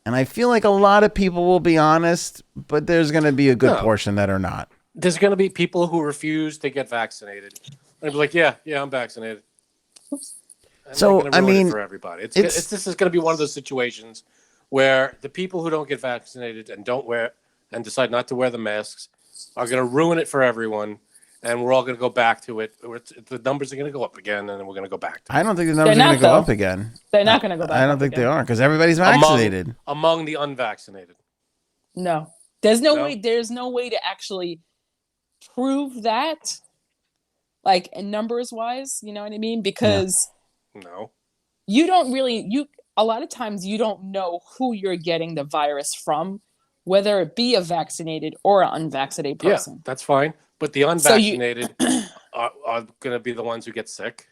and I feel like a lot of people will be honest, but there's going to be a good portion that are not. There's going to be people who refuse to get vaccinated. They'll be like, yeah, I'm vaccinated. So, I mean, for everybody. This is going to be one of those situations where the people who don't get vaccinated and and decide not to wear the masks are going to ruin it for everyone, and we're all going to go back to it. The numbers are going to go up again, and then we're going to go back to it. I don't think the numbers are going to go up again. They're not going to go back. I don't think they are, because everybody's vaccinated. Among the unvaccinated. No. There's no way to actually prove that, like, in numbers wise, you know what I mean? Because you don't really, a lot of times you don't know who you're getting the virus from, whether it be a vaccinated or an unvaccinated person. Yeah, that's fine. But the unvaccinated are going to be the ones who get sick.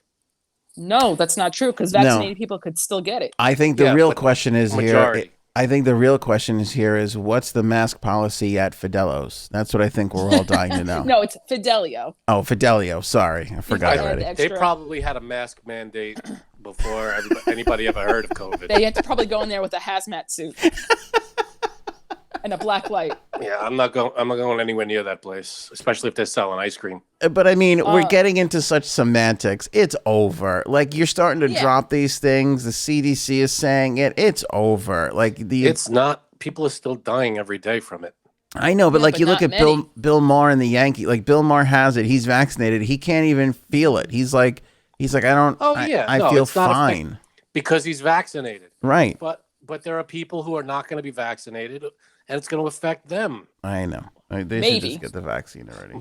No, that's not true, because vaccinated people could still get it. I think the real question is here. I think the real question is what's the mask policy at Fidelo's? That's what I think we're all dying to know. No, it's Fidelio. Oh, Fidelio. Sorry. I forgot already. They probably had a mask mandate before anybody ever heard of COVID. They had to probably go in there with a hazmat suit and a black light. Yeah, I'm not going anywhere near that place, especially if they're selling ice cream. But I mean, we're getting into such semantics. It's over. Like, you're starting to drop these things. The CDC is saying it. It's over. Like it's not. People are still dying every day from it. I know, but you look at Bill Maher and the Yankees. Like, Bill Maher has it. He's vaccinated. He can't even feel it. He's like, I don't. I feel fine because he's vaccinated. Right. But there are people who are not going to be vaccinated, and it's going to affect them. I know. They should just get the vaccine already.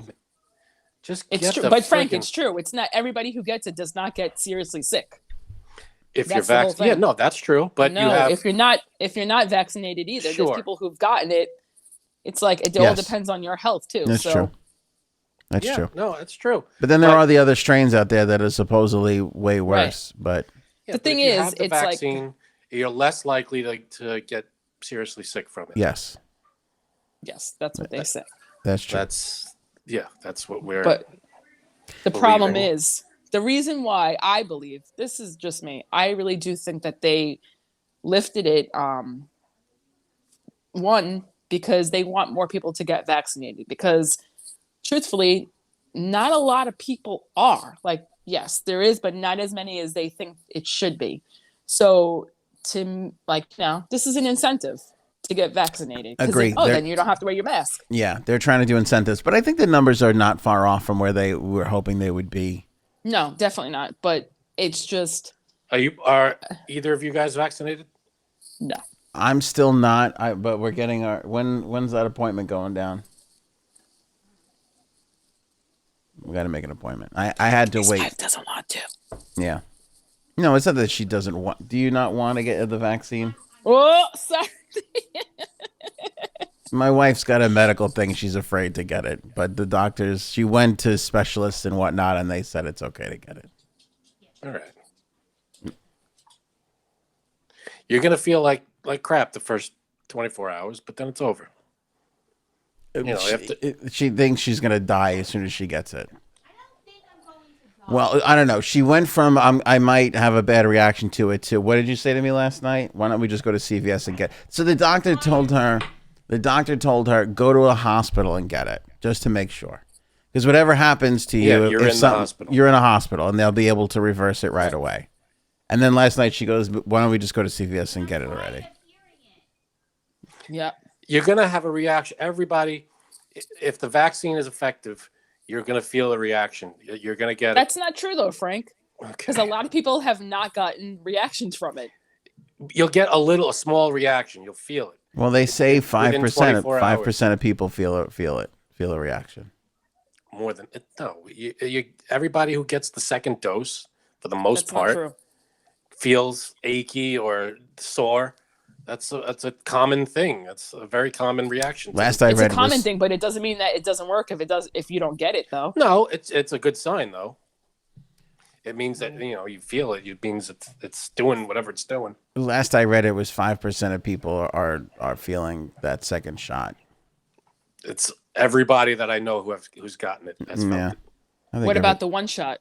It's true, but Frank, it's true. It's not everybody who gets it does not get seriously sick. If you're vaccinated, that's true. But if you're not vaccinated either, there's people who've gotten it. It's like it all depends on your health too. That's true. That's true. No, that's true. But then there are the other strains out there that are supposedly way worse. Right. But the thing is, it's vaccine, you're less likely to get seriously sick from it. Yes, that's what they say. That's true. That's what we're. But the problem is, the reason why I believe, this is just me, I really do think that they lifted it. One, because they want more people to get vaccinated. Because, truthfully, not a lot of people are. Like, yes, there is, but not as many as they think it should be. So, this is an incentive. to get vaccinated. Agree. Then you don't have to wear your mask. Yeah, they're trying to do incentives, but I think the numbers are not far off from where they were hoping they would be. No, definitely not. But it's just. Are either of you guys vaccinated? No. I'm still not. But we're getting our when's that appointment going down? We got to make an appointment. I had to His wait. wife doesn't want to. Yeah. No, it's not that she doesn't want. Do you not want to get the vaccine? Oh, sorry. My wife's got a medical thing. She's afraid to get it, but the doctors. She went to specialists and whatnot, and they said it's okay to get it. All right. You're gonna feel like crap the first 24 hours, but then it's over. You know, she thinks she's gonna die as soon as she gets it. Well, I don't know. She went from I might have a bad reaction to it to what did you say to me last night? Why don't we just go to CVS and get? So the doctor told her go to a hospital and get it just to make sure, because whatever happens to you, you're in the hospital. You're in a hospital, and they'll be able to reverse it right away. And then last night she goes, why don't we just go to CVS and get it already? Yeah. You're gonna have a reaction. Everybody, if the vaccine is effective, you're gonna feel a reaction. You're gonna get That's not true though, Frank. Because a lot of people have not gotten reactions from it. You'll get a small reaction. You'll feel it. Well, they say 5%. 5% hours. of people feel a reaction. More than no. Everybody who gets the second dose, for the most That's not part, true. feels achy or sore. That's a common thing. That's a very common reaction. Last I It's read a common thing, but it doesn't mean that it doesn't work if you don't get it though. No, it's a good sign though. It means that you feel it. It means it's doing whatever it's doing. Last I read, it was 5% of people are feeling that second shot. It's everybody that I know who's gotten it has felt it. What about the one shot?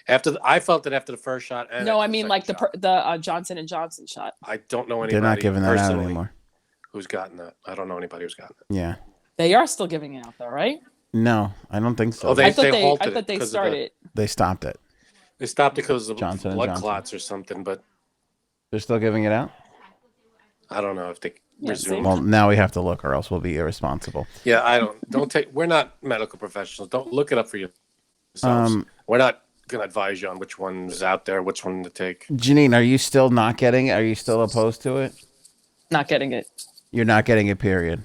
I felt it after the first shot. And No, I mean like the Johnson and Johnson shot. I don't know anybody. They're not giving that out anymore. Who's gotten that? I don't know anybody who's gotten it. Yeah. They are still giving it out though, right? No, I don't think so. Oh, I thought halted they started. They stopped it. They stopped it because of Johnson blood Johnson. clots or something, but They're still giving it out? I don't know if they resumed. Well, now we have to look, or else we'll be irresponsible. Yeah, we're not medical professionals. Don't look it up for yourselves. We're not going to advise you on which one's out there, which one to take. Janine, are you still not getting it? Are you still opposed to it? Not getting it. You're not getting it, period.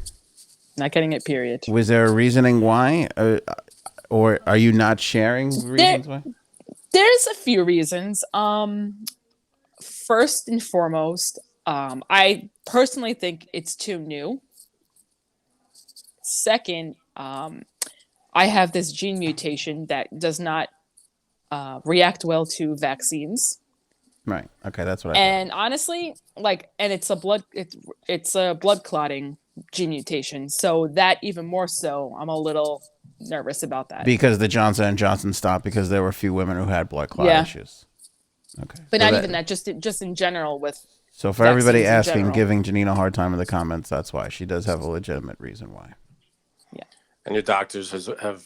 Not getting it, period. Was there a reasoning why? Or are you not sharing reasons why? There's a few reasons. First and foremost, I personally think it's too new. Second, I have this gene mutation that does not react well to vaccines. Right. Okay, that's what I And honestly, and it's a blood clotting gene mutation. So that even more so, I'm a little nervous about that. Because the Johnson & Johnson stopped because there were a few women who had blood clot issues. Okay. But not even that, just in general with. So for everybody vaccines in asking, general. giving Janine a hard time in the comments, that's why. She does have a legitimate reason why. Yeah. And your doctors have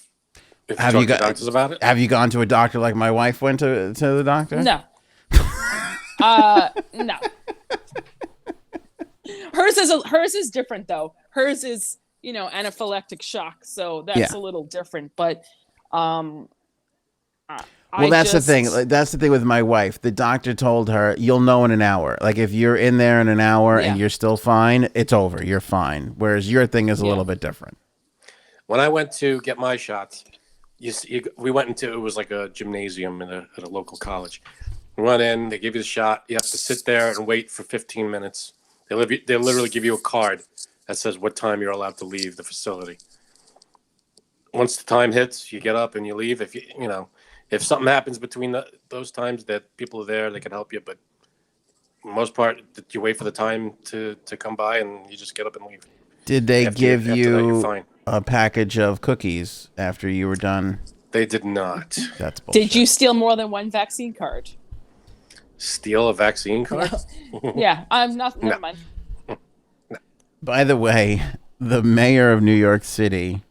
you Have talked you got to doctors about it? Have you gone to a doctor like my wife went to the doctor? No. No. Hers is different though. Hers is, anaphylactic shock, so that's a little different. But that's the thing. That's the thing with my wife. The doctor told her, you'll know in an hour. Like if you're in there in an hour and you're still fine, it's over. You're fine. Whereas your thing is a little bit different. When I went to get my shots, we went into, it was like a gymnasium at a local college. We went in, they give you the shot. You have to sit there and wait for 15 minutes. They literally give you a card that says what time you're allowed to leave the facility. Once the time hits, you get up and you leave. If something happens between those times that people are there, they can help you. But for the most part, you wait for the time to come by and you just get up and leave. Did they give after you that, you're fine. a package of cookies after you were done? They did not. That's bullshit. Did you steal more than one vaccine card? Steal a vaccine card? Yeah, I'm not. Never mind. By the way, the mayor of New York City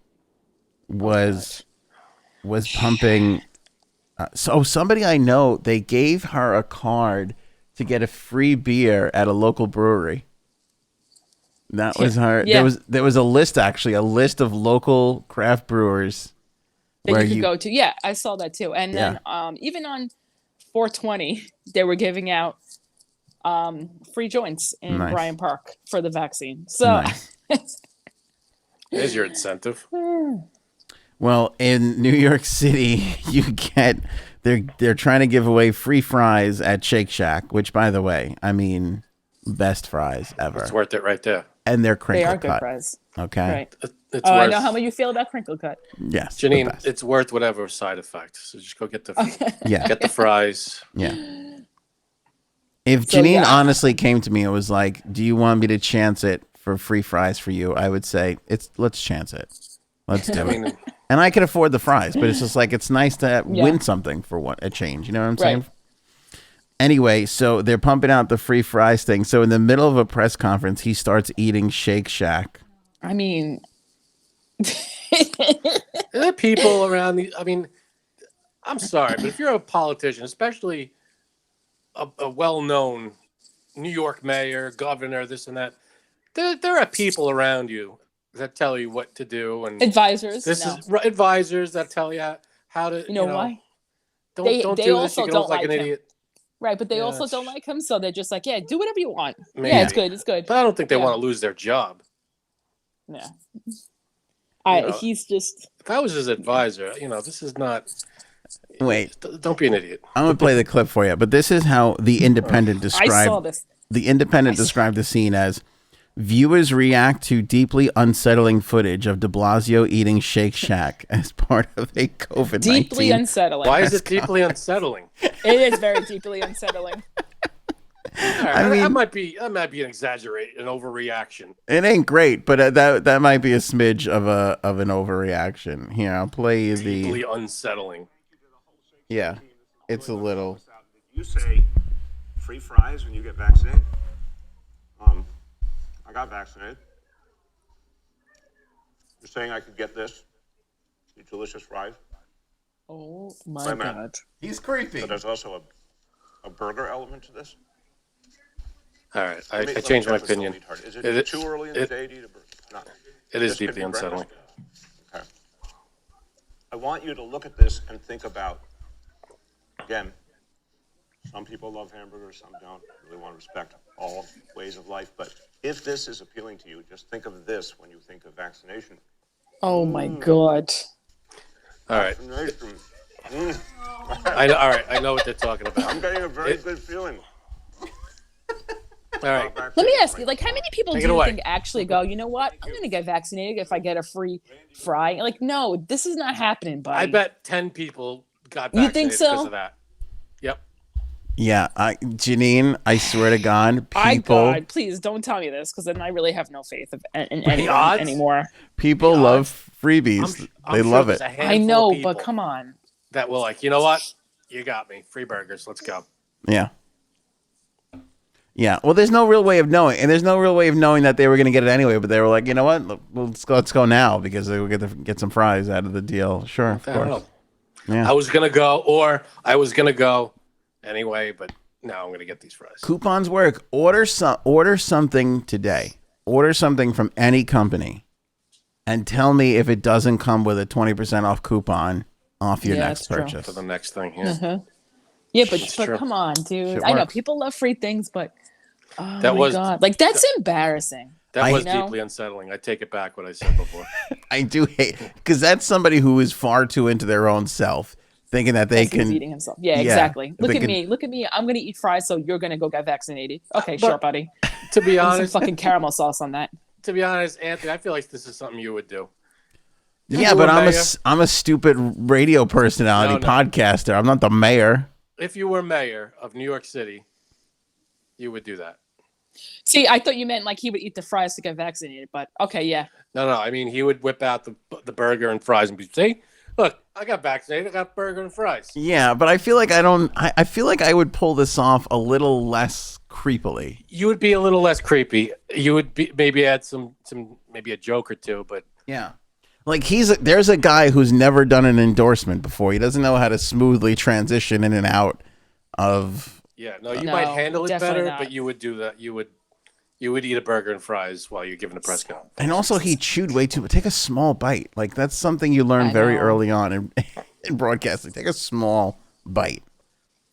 was pumping. So somebody I know, they gave her a card to get a free beer at a local brewery. That was hard. Yeah. There was a list of local craft brewers that where you could go to. Yeah, I saw that too. And then even on 420, they were giving out free joints in Bryant Park for the vaccine. So there's your incentive. Well, in New York City, they're trying to give away free fries at Shake Shack, which, by the way, I mean, best fries ever. It's worth it right there. And they're crinkle they are cut. good fries. Okay. Right. It's I worth, know how you feel about crinkle cut. Yes. Janine, it's worth whatever side effect. So just go get get the fries. Yeah. If Janine honestly came to me and was like, "Do you want me to chance it for free fries for you?" I would say, let's chance it. Let's do it. And I can afford the fries, but it's just like it's nice to win something for a change. You know what I'm saying? Anyway, so they're pumping out the free fries thing. So in the middle of a press conference, he starts eating Shake Shack. I mean, there are people around. I'm sorry, but if you're a politician, especially a well-known New York mayor, governor, this and that, there are people around you that tell you what to do, and advisors. Advisors that tell you how to. You know why? Don't do this. You can look like an idiot. Right, but they also don't like him, so they're just like, do whatever you want. Maybe. Yeah, it's good. It's good. But I don't think they want to lose their job. Yeah. He's just. If I was his advisor, this is not. Wait. Don't be an idiot. I'm gonna play the clip for you, but this is how the Independent described. I saw this. The Independent described the scene as viewers react to deeply unsettling footage of de Blasio eating Shake Shack as part of a COVID-19. Deeply unsettling. Why is it deeply unsettling? It is very deeply unsettling. I mean, that might be an overreaction. It ain't great, but that might be a smidge of an overreaction. Here, I'll play the deeply unsettling. Yeah, it's a little. Did you say free fries when you get vaccinated? I got vaccinated. You're saying I could get these delicious fries? Oh my God. He's creepy. So there's also a burger element to this? All right, I changed my opinion. Is it too early in the day to eat a burger? No. It is deeply unsettling. Okay. I want you to look at this and think about, again, some people love hamburgers, some don't. Really want to respect all ways of life. But if this is appealing to you, just think of this when you think of vaccination. Oh my God. All right. I know. All right. I know what they're talking about. I'm getting a very good feeling. All right. Let me ask you, how many people do you think actually go, you know what? I'm going to get vaccinated if I get a free fry. No, this is not happening, buddy. I bet 10 people got vaccinated because of that. Yep. Yeah, Janine, I swear to God, God, please don't tell me this, because then I really have no faith in anyone anymore. People love freebies. They love it. I know, but come on. That will you know what? You got me. Free burgers. Let's go. Yeah. Yeah. Well, there's no real way of knowing, and there's no real way of knowing that they were going to get it anyway. But they were like, you know what? Let's go now because they will get some fries out of the deal. Sure, of course. Yeah. I was gonna go anyway, but now I'm going to get these fries. Coupons work. Order something today. Order something from any company and tell me if it doesn't come with a 20% off coupon off your next purchase. For the next thing, yeah. Yeah, but come on, dude. I know people love free things, but God. That's embarrassing. That was deeply unsettling. I take it back what I said before. I do hate, because that's somebody who is far too into their own self, thinking that they can. He's eating himself. Yeah, exactly. Look at me. Look at me. I'm going to eat fries, so you're going to go get vaccinated. Okay, sure, buddy. To be honest, some fucking caramel sauce on that. To be honest, Anthony, I feel like this is something you would do. Yeah, but I'm a stupid radio personality podcaster. I'm not the mayor. If you were mayor of New York City, you would do that. See, I thought you meant he would eat the fries to get vaccinated, but okay, yeah. No. I mean, he would whip out the burger and fries and be, see, look, I got vaccinated. I got burger and fries. Yeah, but I feel like I feel like I would pull this off a little less creepily. You would be a little less creepy. You would maybe add some maybe a joke or two, but yeah. There's a guy who's never done an endorsement before. He doesn't know how to smoothly transition in and out of. Yeah, no, you might handle it better, but you would do that. You would You would eat a burger and fries while you're giving a press conference. And also, he chewed way too much. Take a small bite. Like, that's something you learn very early on in broadcasting. Take a small bite.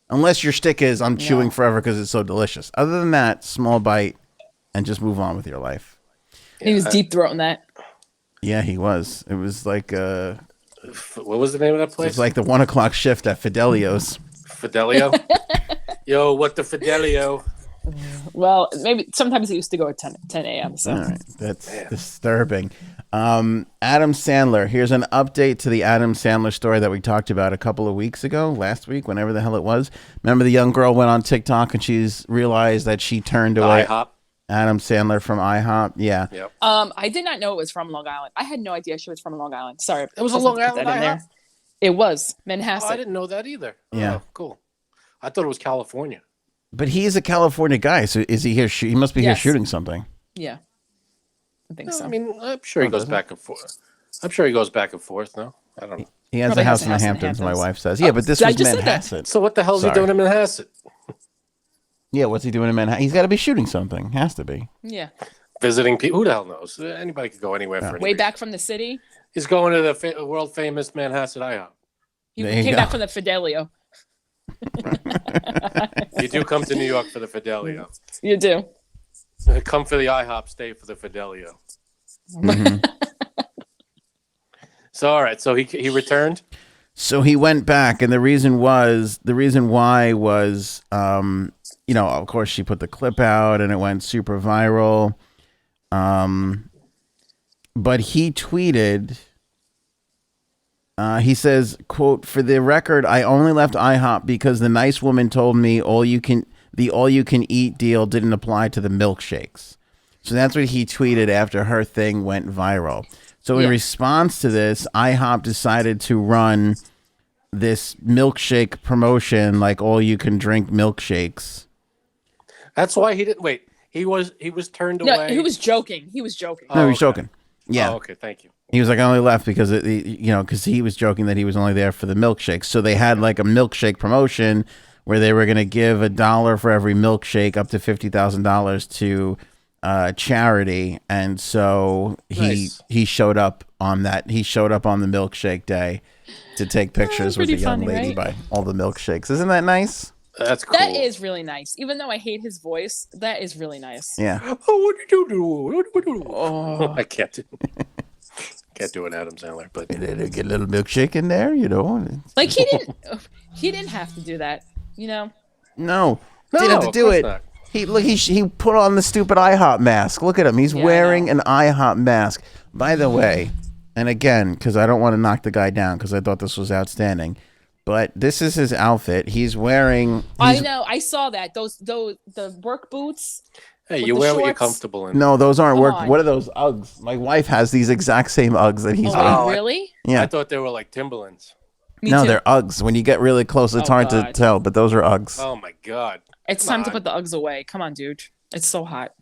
Unless your stick is, I'm chewing forever because it's so delicious. Other than that, small bite and just move on with your life. He was deep throating that. Yeah, he was. It was like what was the name of that place? It was like the 1 o'clock shift at Fidelio's. Fidelio? Yo, what the Fidelio? Well, maybe sometimes it used to go at 10 a.m. So. All right, that's disturbing. Adam Sandler. Here's an update to the Adam Sandler story that we talked about a couple of weeks ago, last week, whenever the hell it was. Remember the young girl went on TikTok and she's realized that she turned away IHOP. Adam Sandler from IHOP. Yeah. Yep. I did not know it was from Long Island. I had no idea she was from Long Island. Sorry, It was a Long Island IHOP? It was Manhasset. Oh, I didn't know that either. Yeah. Oh, cool. I thought it was California. But he is a California guy, so is he here? He must be here shooting something. Yeah, I think so. I mean, I'm sure he goes back and forth. I'm sure he goes back and forth. No, I don't know. He has Probably a house has in the a house in the Hamptons, my Hamptons. wife says. Yeah, but this I was just said that. Manhasset. So what the hell is he doing in Manhasset? Yeah, what's he doing in Manhattan? He's got to be shooting something. Has to be. Yeah, Visiting people. Who the hell knows? Anybody could go anywhere for way back from the city. He's going to the world famous Manhasset IHOP. He There you came go. back from the Fidelio. You do come to New York for the Fidelio. You do. Come for the IHOP, stay for the Fidelio. Mm-hmm. So all right, so he returned. So he went back, and the reason why was, of course, she put the clip out, and it went super viral. But he tweeted. He says, quote, "For the record, I only left IHOP because the nice woman told me all you can eat deal didn't apply to the milkshakes." So that's what he tweeted after her thing went viral. So in response to this, IHOP decided to run this milkshake promotion, like all you can drink milkshakes. That's why he didn't wait. He was turned away. No, he was joking. He was joking. No, he was joking. Yeah. Oh, okay, thank you. He was like, I only left because because he was joking that he was only there for the milkshakes. So they had like a milkshake promotion where they were going to give $1 for every milkshake, up to $50,000 to charity. And so he showed up on that. He showed up on the milkshake day to take pictures with the young lady by all the milkshakes. Isn't that nice? That's cool. That is really nice. Even though I hate his voice, that is really nice. Yeah. Oh, what did you do? What did you do? Oh. I can't do. Can't do an Adam Sandler, but Get a little milkshake in there, Like he didn't have to do that, No, didn't have to do it. Not. He put on the stupid IHOP mask. Look at him. He's wearing an IHOP mask. By the way, and again, because I don't want to knock the guy down, because I thought this was outstanding, but this is his outfit. He's wearing. I know. I saw that. The work boots. Hey, with you the wear what you're shorts. comfortable in. No, those aren't Come work. on. What are those Uggs? My wife has these exact same Uggs that he's wearing. Oh, Really? Yeah. I thought they were like Timberlands. Me No, too. they're Uggs. When you get really close, it's hard to God. tell, but those are Uggs. Oh my god. It's Come time to on. put the Uggs away. Come on, dude. It's so hot.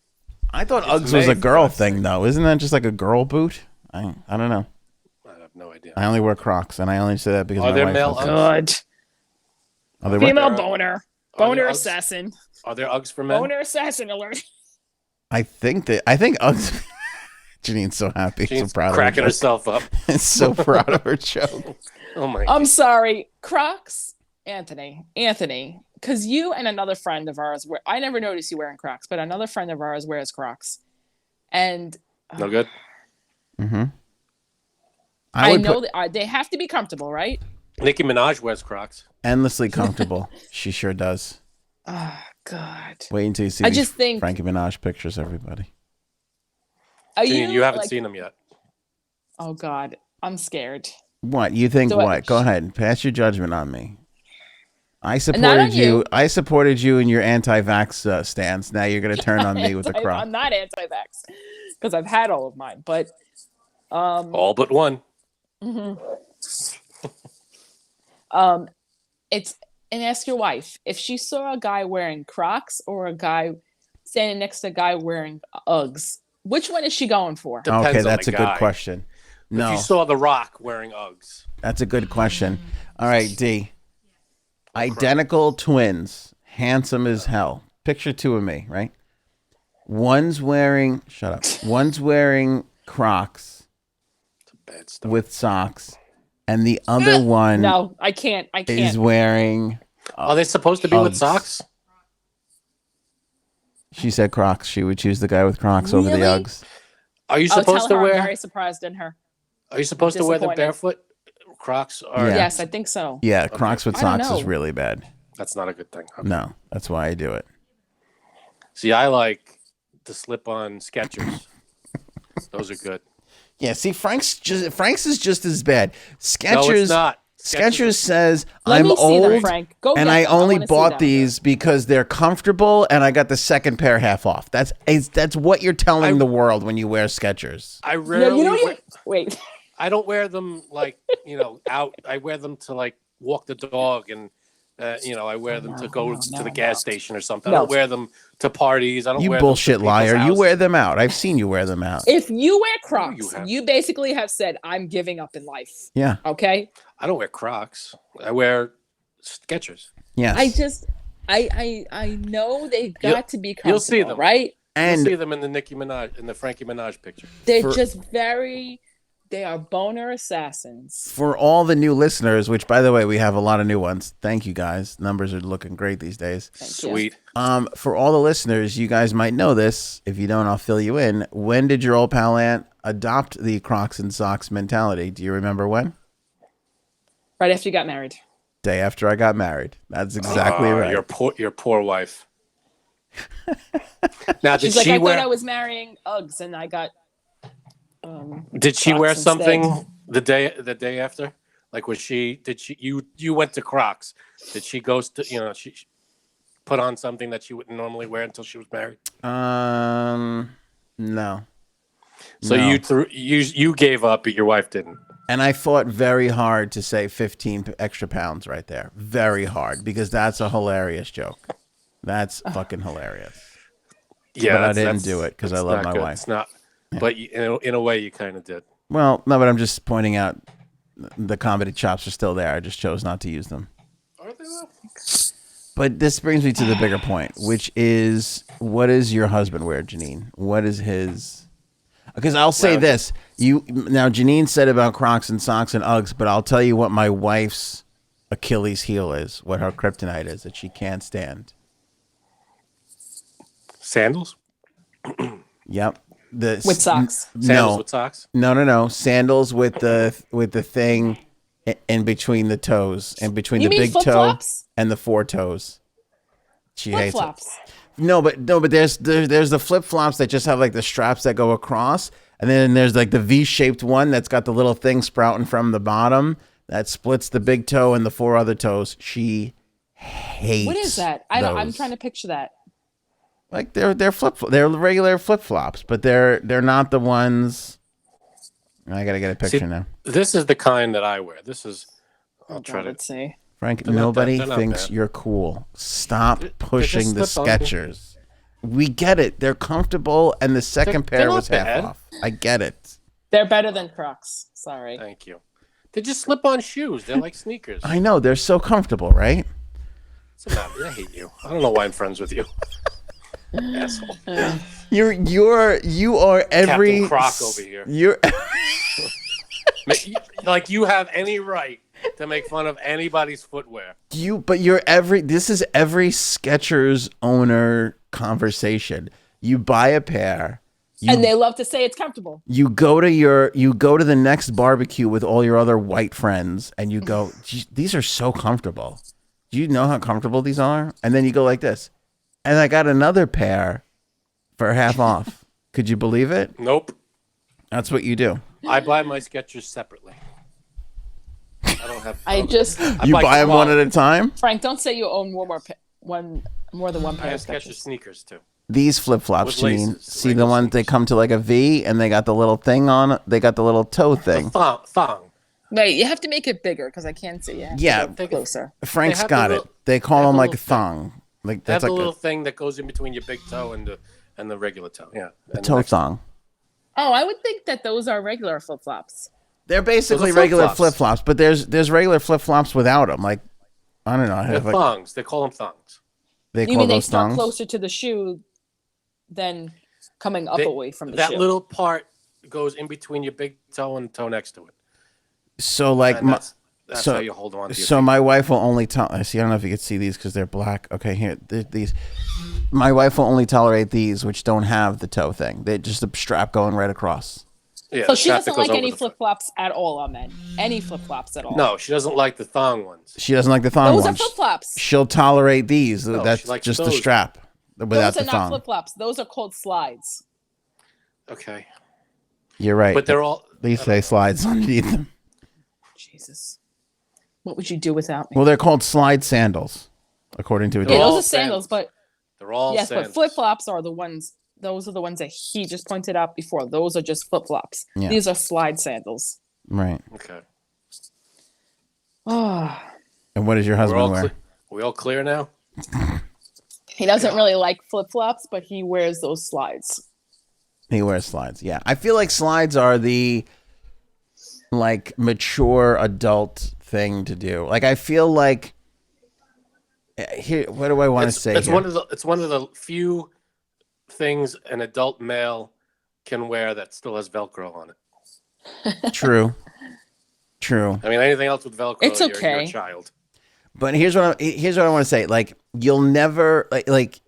I thought It's Uggs was a made for girl God's thing, though. Isn't that just like a girl boot? I don't know. I have no idea. I only wear Crocs, and I only say that because Are my there wife male has Uggs? Good. Are they what? Female there- boner. are there Boner Uggs? assassin. Are there Uggs for men? Boner assassin alert. I think Uggs. Janine's so happy, She's so proud cracking of her. herself up. So proud of her joke. Oh my. I'm sorry. Crocs, Anthony, because you and another friend of ours I never noticed you wearing Crocs, but another friend of ours wears Crocs. And No good. Mm-hmm. I know that they have to be comfortable, right? Nicki Minaj wears Crocs. Endlessly comfortable. She sure does. Oh, God. Wait until you see I these just think- Frankie Minaj pictures, everybody. Are Janine, you haven't like- seen them yet. Oh, God. I'm scared. What you think? So what? Go ahead. Pass your judgment on me. I Not supported on you. I supported you in your anti-vax stance. Now you're going to turn on me with the Croc. I'm not anti-vax because I've had all of mine, but All but one. it's and ask your wife if she saw a guy wearing Crocs or a guy standing next to a guy wearing Uggs. Which one is she going for? Depends Okay, on that's the a good guy. question. If No, you saw The Rock wearing Uggs, that's a good question. All right, D. Identical twins, handsome as hell. Picture two of me, right? One's wearing shut up. One's wearing Crocs It's a bad start. with socks, and the other one No, I can't. is wearing. Are they supposed to be with Uggs. socks? She said Crocs. She would choose the guy with Crocs over the Really? Uggs. Are you I'll supposed tell to her I'm wear? very surprised in her. Are you supposed to wear them disappointed. barefoot? Crocs or Yeah. Yes, I think so. Yeah, Crocs with I don't socks is know. really bad. That's not a good thing. Okay. No, that's why I do it. See, I like the slip-on Skechers. Those are good. Yeah, see, Frank's is just as bad. No, Skechers. it's not. Skechers says Let I'm me see old them, Frank. Go and get I them. only wanna see bought them. these because they're comfortable and I got the second pair half off. That's what you're telling the world when you wear Skechers. I No, rarely. you know wait. I don't wear them like out. I wear them to like walk the dog and. I wear them to go to the gas station or something. I No. don't wear them to parties. I don't You wear bullshit them to liar. people's You wear houses. them out. I've seen you wear them out. If you wear Crocs, you have. you basically have said, I'm giving up in life. Yeah. Okay? I don't wear Crocs. I wear Skechers. Yes. I know they got to be comfortable, You'll see them. right? and You see them in the Nicki Minaj, in the Frankie Minaj picture. They're just they are boner assassins. for all the new listeners, which by the way, we have a lot of new ones. Thank you guys. Numbers are looking great these days. Sweet. For all the listeners, you guys might know this. If you don't, I'll fill you in. When did your old pal Aunt adopt the Crocs and socks mentality? Do you remember when? Right after you got married. Day after I got married. That's exactly right. Your poor wife. Now, did She's like, she I wear? thought I was marrying Uggs and I got Did she Crocs wear instead. something the day after? Like, was she? Did she? You went to Crocs. Did she go to? She put on something that she wouldn't normally wear until she was married. No. So No. you gave up, but your wife didn't. And I fought very hard to say 15 extra pounds right there. Very hard, because that's a hilarious joke. That's fucking hilarious. Yeah, But I that's- didn't do it because I that's love not my good. wife. It's not. But in a way, you kind of did. Well, no, but I'm just pointing out the comedy chops are still there. I just chose not to use them. Are they though? But this brings me to the bigger point, which is, what does your husband wear, Janine? What is his? Because I'll say Well, this. Now, Janine said about Crocs and socks and Uggs, but I'll tell you what my wife's Achilles heel is, what her kryptonite is, that she can't stand. Sandals. Yep. with socks. Sandals with socks. No. Sandals with the thing in between the toes, and between You the mean big toe flip-flops? and the four toes. She Flip hates it. flops. No, but there's the flip flops that just have like the straps that go across, and then there's like the V-shaped one that's got the little thing sprouting from the bottom that splits the big toe and the four other toes. She hates. What is that? I'm those. trying to picture that. Like they're regular flip flops, but they're not the ones. I gotta get a picture now. This is the kind that I wear. This is. I'll try to. Let's see. Frank, They're not nobody they're not thinks bad. you're cool. Stop just pushing the slip on. Skechers. We get it. They're comfortable, and the second They're pair not was half bad. off. I get it. They're better than Crocs. Sorry. Thank you. They're just slip-on shoes. They're like sneakers. I know they're so comfortable, right? What's the matter? I hate you. I don't know why I'm friends with you. Asshole. You are every Captain Croc over here. You're Like you have any right to make fun of anybody's footwear. this is every Skechers owner conversation. You buy a pair. And they love to say it's comfortable. You go to the next barbecue with all your other white friends, and you go, "Geez, these are so comfortable. Do you know how comfortable these are?" And then you go like this, and I got another pair for half off. Could you believe it? Nope. That's what you do. I buy my Skechers separately. I don't have. You buy them one at a time. Frank, don't say you own more than one I pair have of Skechers Skechers. sneakers too. These flip flops, With laces, Janine. See the regular ones they come to like a V, and they got the little thing on it. They got the little toe thing. Thong. Wait, you have to make it bigger because I can't see it. Yeah, Closer. Frank's They have got the it. little- They call have them the like a little thing. thong. Like They have that's like the little a thing that goes in between your big toe and the regular toe. Yeah. And the toe next- thong. Oh, I would think that those are regular flip flops. They're basically Those are regular flip-flops. flip flops, but there's regular flip flops without them. Like I don't know. I They're have, like, thongs. They call them thongs. they You call mean they those start thongs. closer to the shoe? than coming up away from the that shoe. little part goes in between your big toe and the toe next to it. So like that's how you hold on to your so feet. my wife will only I don't know if you can see these because they're black. Okay, here these. My wife will only tolerate these which don't have the toe thing. They just a strap going right across. Yeah, So she doesn't like any flip flops at all on men. Any flip flops at all. No, she doesn't like the thong ones. She doesn't like the thong Those ones. are flip flops. She'll tolerate these. No, That's she likes just the those. strap without Those are the not thong. flip flops. Those are called slides. Okay. You're right. But they're all... These say slides underneath them. Jesus. What would you do without me? Well, they're called slide sandals, according to a Yeah, They're those all are sandals, but They're all yes, sandals. but flip flops are the ones. Those are the ones that he just pointed out before. Those are just flip flops. Yeah. These are slide sandals. Right. Okay. Oh, And what does your husband wear? We all clear now? he doesn't really like flip flops, but he wears those slides. He wears slides. Yeah. I feel like slides are the like mature adult thing to do. Like I feel like here what do I want to say? It's here? one of the few things an adult male can wear that still has Velcro on it. True. I mean, anything else with Velcro, It's you're okay. a child. But here's what I want to say. Like you'll never like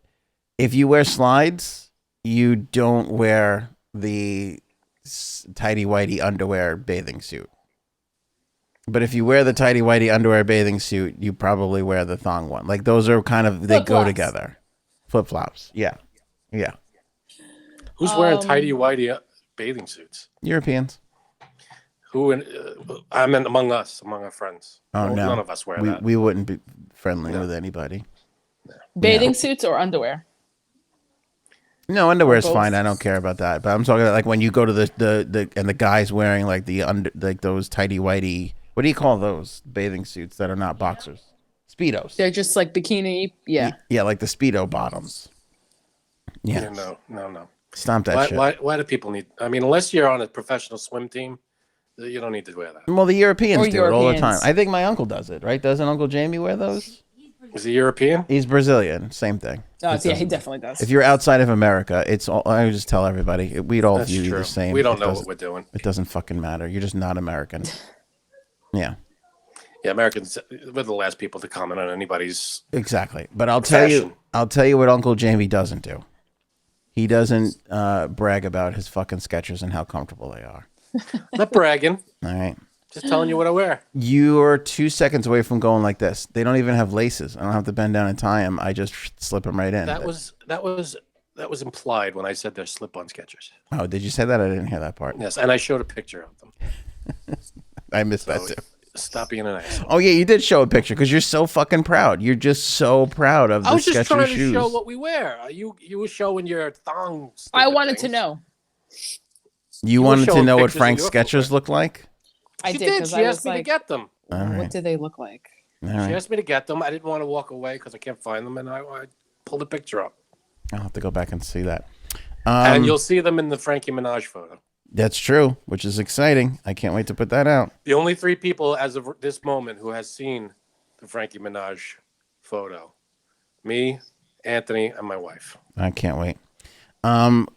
if you wear slides, you don't wear the tighty whitey underwear bathing suit. But if you wear the tighty whitey underwear bathing suit, you probably wear the thong one. Like those are kind of they go together. Flip flops. Yeah. Yeah. Who's wearing tighty whitey bathing suits? Europeans. I meant among us, among our friends. Oh, no. None of us wear that. We wouldn't be friendly with anybody. Bathing suits or underwear? No, underwear is both. fine. I don't care about that. But I'm talking about like when you go to the and the guys wearing like like those tighty whitey. What do you call those bathing suits that are not boxers? Speedos. They're just like bikini. Yeah. Yeah, like the Speedo bottoms. Yeah. No. Stomp that shit. Why do people need? I mean, unless you're on a professional swim team, you don't need to wear that. Well, the Europeans Or do it all the time. Europeans. I think my uncle does it, right? Doesn't Uncle Jamie wear those? Is he European? He's Brazilian. Same thing. Oh, yeah, he definitely does. If you're outside of America, it's all. I would just tell everybody we'd all That's view you true. the same. We don't It know doesn't- what we're doing. It doesn't fucking matter. You're just not American. Yeah. Yeah, Americans, we're the last people to comment on anybody's. Exactly. But I'll Fashion. tell you what Uncle Jamie doesn't do. He doesn't brag about his fucking Skechers and how comfortable they are. Not bragging, All right. just telling you what I wear. You're 2 seconds away from going like this. They don't even have laces. I don't have to bend down and tie them. I just slip them right in. That was implied when I said they're slip-on Skechers. Oh, did you say that? I didn't hear that part. Yes, and I showed a picture of them. I missed that too. Stop being an asshole. Oh yeah, you did show a picture because you're so fucking proud. You're just so proud of the I was just Skechers trying shoes. to show what we wear. You were showing your thongs. I wanted to know. You were wanted to showing know what pictures of Frank's your Skechers footwear. look like? I She did did. because She I asked was me to like, get them. All what right. do they look like? All She right. asked me to get them. I didn't want to walk away because I can't find them, and I pulled a picture up. I'll have to go back and see that. And you'll see them in the Frankie Minaj photo. That's true, which is exciting. I can't wait to put that out. The only 3 people as of this moment who has seen the Frankie Minaj photo: me, Anthony, and my wife. I can't wait.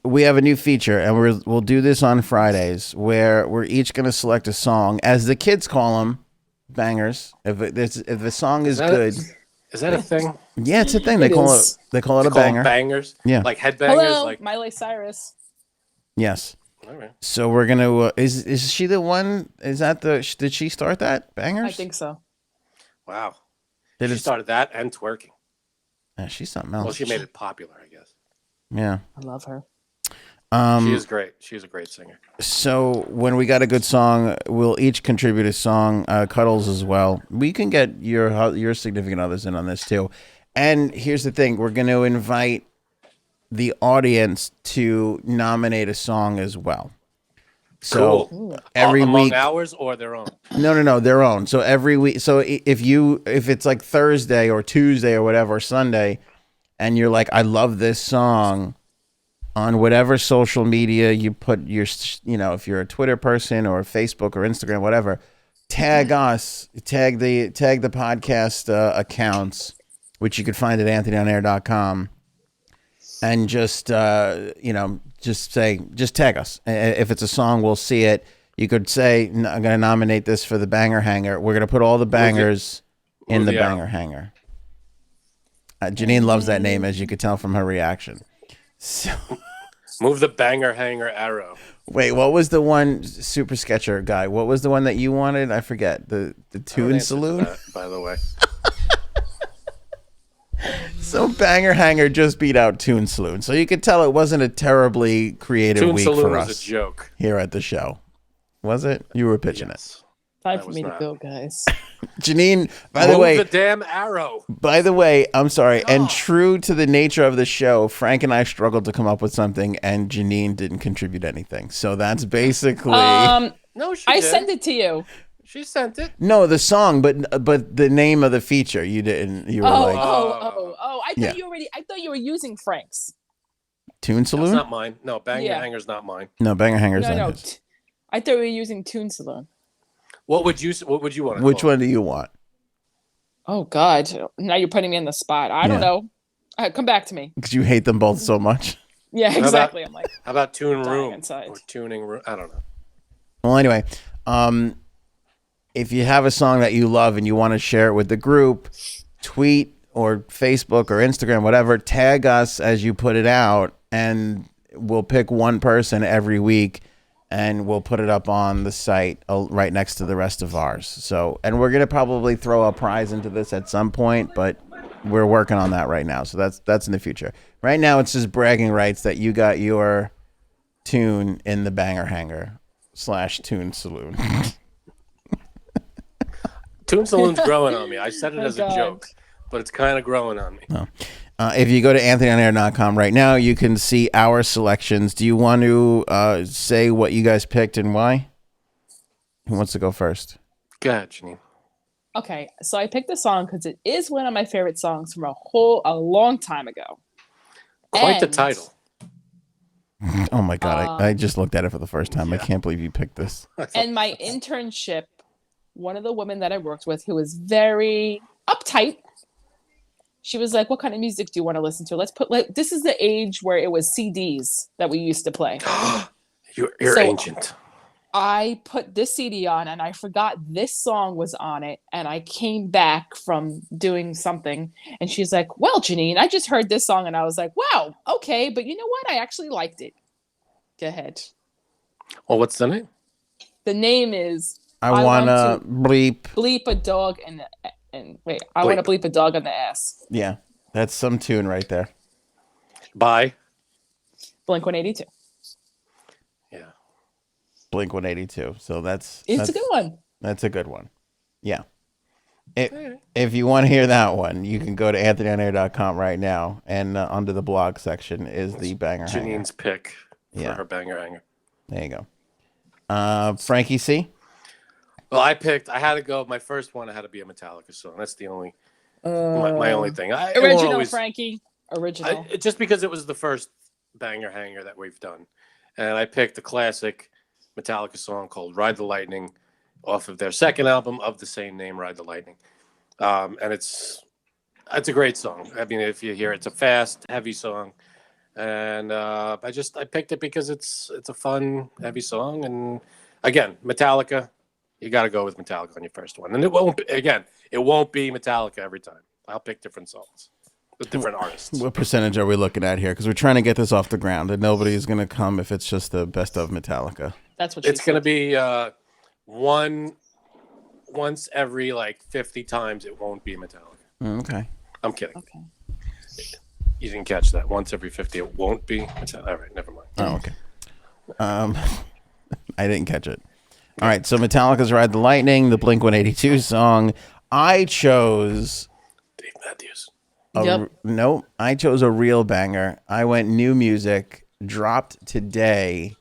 We have a new feature, and we'll do this on Fridays, where we're each going to select a song, as the kids call them, bangers. If the song is good, Is that a thing? yeah, it's a thing. They It call is. it. They call it a Call 'em banger. bangers. Yeah. Like headbangers. Hello, Like Miley Cyrus. Yes. all right. So we're gonna. Is she the one? Is that the? Did she start that bangers? I think so. Wow. Did She it? started that and twerking. Yeah, she's something else. Well, she made it popular, I guess. Yeah. I love her. She is great. She's a great singer. So when we got a good song, we'll each contribute a song. Cuddles as well. We can get your significant others in on this too. And here's the thing: we're going to invite the audience to nominate a song as well. So Cool. every Among week, ours or their own. no, their own. So every week, so if it's like Thursday or Tuesday or whatever, or Sunday, and you're like, I love this song, on whatever social media you put your, if you're a Twitter person or Facebook or Instagram, whatever, tag us, tag the podcast accounts, which you could find at anthonyonair.com. and just just tag us. If it's a song, we'll see it. You could say, I'm going to nominate this for the banger hanger. We're going to put all the bangers in the banger hanger. Janine loves that name, as you could tell from her reaction. So, move the banger hanger arrow. Wait, what was the one, Super Sketcher guy? What was the one that you wanted? I forget. The Tune Saloon? That, by the way. So banger hanger just beat out Tune Saloon. So you could tell it wasn't a terribly creative Tune week Saloon for us was a joke here at the show. Was it? You were pitching it. Time for me to go, guys. Janine, by Move the way, the damn arrow. By the way, I'm sorry. And true to the nature of the show, Frank and I struggled to come up with something, and Janine didn't contribute anything. So that's basically. No, I sent it to you. She sent it. No, the song, but the name of the feature you didn't. You were like, I thought you already. I thought you were using Frank's. Tune Saloon. That's not mine. No, banger hanger's not mine. No, banger hanger's not his. I thought we were using Tune Saloon. What would you want? Which one do you want? Oh God! Now you're putting me on the spot. I don't know. Come back to me. Because you hate them both so much. Yeah, exactly. I'm like, how about Tune Room inside. or Tuning Room? I don't know. Well, anyway, if you have a song that you love and you want to share it with the group, tweet or Facebook or Instagram, whatever, tag us as you put it out, and we'll pick one person every week. And we'll put it up on the site right next to the rest of ours. So, and we're gonna probably throw a prize into this at some point, but we're working on that right now. So that's in the future. Right now, it's just bragging rights that you got your tune in the banger hanger / Tune Saloon. Tune Saloon's growing on me. I said it as a joke, but it's kind of growing on me. No. If you go to anthonyonair.com right now, you can see our selections. Do you want to say what you guys picked and why? Who wants to go first? Go ahead, Janine. Okay, so I picked the song because it is one of my favorite songs from a long time ago. Quite the title. Oh my God, I just looked at it for the first time. Yeah. I can't believe you picked this. And my internship, one of the women that I worked with who was very uptight, she was like, what kind of music do you want to listen to? Let's put, this is the age where it was CDs that we used to play. You're ancient. I put this CD on and I forgot this song was on it. And I came back from doing something and she's like, well, Janine, I just heard this song. And I was like, wow, okay. But you know what? I actually liked it. Go ahead. Well, what's the name? The name is I want to bleep a dog I want to bleep a dog on the ass. Yeah, that's some tune right there. By Blink-182. Yeah. Blink-182. So that's a good one. That's a good one. Yeah. If you want to hear that one, you can go to anthonyonair.com right now, and under the blog section is the banger hanger. Janine's pick for her banger hanger. There you go. Frankie C? Well, I had to go. My first one, I had to be a Metallica song. That's the only, my only thing. Original, Frankie. Original. Just because it was the first banger hanger that we've done. And I picked a classic Metallica song called Ride the Lightning off of their second album of the same name, Ride the Lightning. And it's a great song. I mean, if you hear it, it's a fast, heavy song. And I picked it because it's a fun, heavy song. And again, Metallica. You got to go with Metallica on your first one. And it won't be Metallica every time. I'll pick different songs with different artists. What percentage are we looking at here? Because we're trying to get this off the ground, and nobody's going to come if it's just the best of Metallica. That's what it's going to be once every 50 times. It won't be Metallica. Okay. I'm kidding. Okay. You didn't catch that. Once every 50, it won't be Metallica. All right, never mind. Oh, okay. I didn't catch it. All right, so Metallica's Ride the Lightning, the Blink-182 song. I chose... Dave Matthews. Nope, I chose a real banger. I went new music, dropped today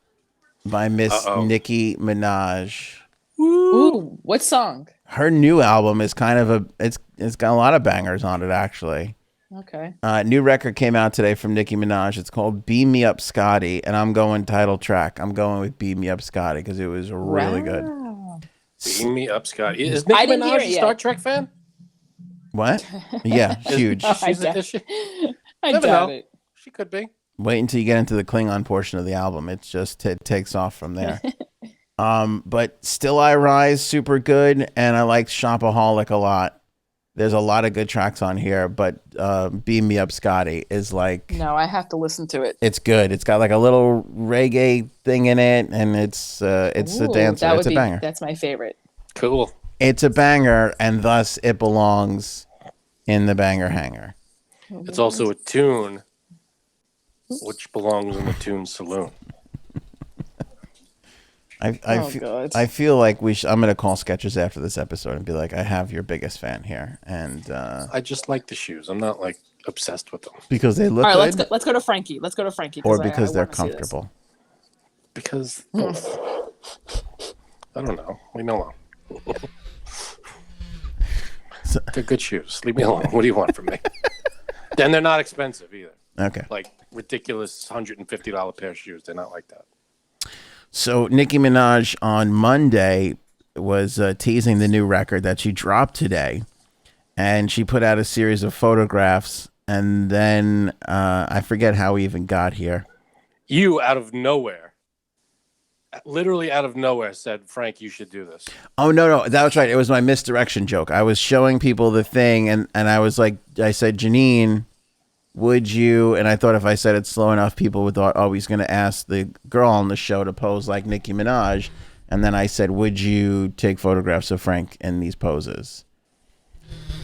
by Miss Nicki Minaj. Ooh, what song? Her new album is kind of it's got a lot of bangers on it, actually. Okay. New record came out today from Nicki Minaj. It's called Beam Me Up Scotty, and I'm going title track. I'm going with Beam Me Up Scotty because it was really good. Beam Me Up Scotty. Is Nicki Minaj a Star Trek fan? What? Yeah, huge. I doubt it. She could be. Wait until you get into the Klingon portion of the album. It's just it takes off from there. But Still I Rise, super good, and I like Shopaholic a lot. There's a lot of good tracks on here, but Beam Me Up Scotty is like... No, I have to listen to it. It's good. It's got like a little reggae thing in it, and it's a dancer. It's a banger. That's my favorite. Cool. It's a banger, and thus it belongs in the banger hanger. It's also a tune, which belongs in the Tune Saloon. I feel like I'm going to call Skechers after this episode and be like, I have your biggest fan here. And I just like the shoes. I'm not like obsessed with them. Because they look all right, good? let's go to Frankie. Or because they're comfortable. Because I don't know. We know them. They're good shoes. Leave me alone. What do you want from me? And they're not expensive either. Okay. Like ridiculous $150 pair of shoes. They're not like that. So Nicki Minaj on Monday was teasing the new record that she dropped today. And she put out a series of photographs. And then I forget how we even got here. You, out of nowhere, literally out of nowhere, said, Frank, you should do this. Oh, no. That was right. It was my misdirection joke. I was showing people the thing. And I was like, I said, Janine, would you? And I thought if I said it slow enough, people would thought, oh, he's going to ask the girl on the show to pose like Nicki Minaj. And then I said, would you take photographs of Frank in these poses?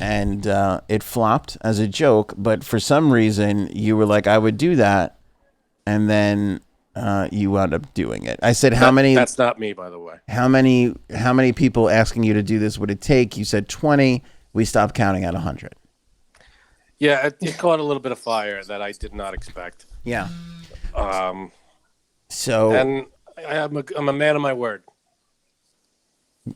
And it flopped as a joke. But for some reason, you were like, I would do that. And then you wound up doing it. I said, how many? That's not me, by the way. How many people asking you to do this would it take? You said 20. We stopped counting at 100. Yeah, it caught a little bit of fire that I did not expect. Yeah. And I'm a man of my word.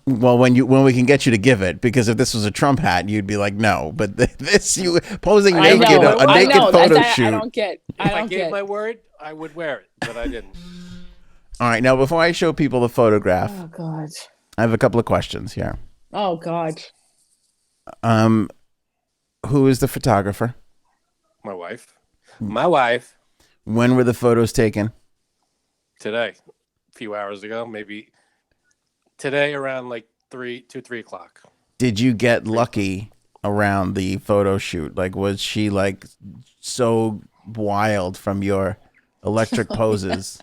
Well, when we can get you to give it, because if this was a Trump hat, you'd be like, no. But this, you posing naked, a naked photo shoot. I don't get. If I gave my word, I would wear it, but I didn't. All right, now before I show people the photograph, oh God, I have a couple of questions here. Oh God. Who is the photographer? My wife. My wife. When were the photos taken? Today, a few hours ago, maybe. Today around like 3 o'clock. Did you get lucky around the photo shoot? Like, was she like so wild from your electric poses?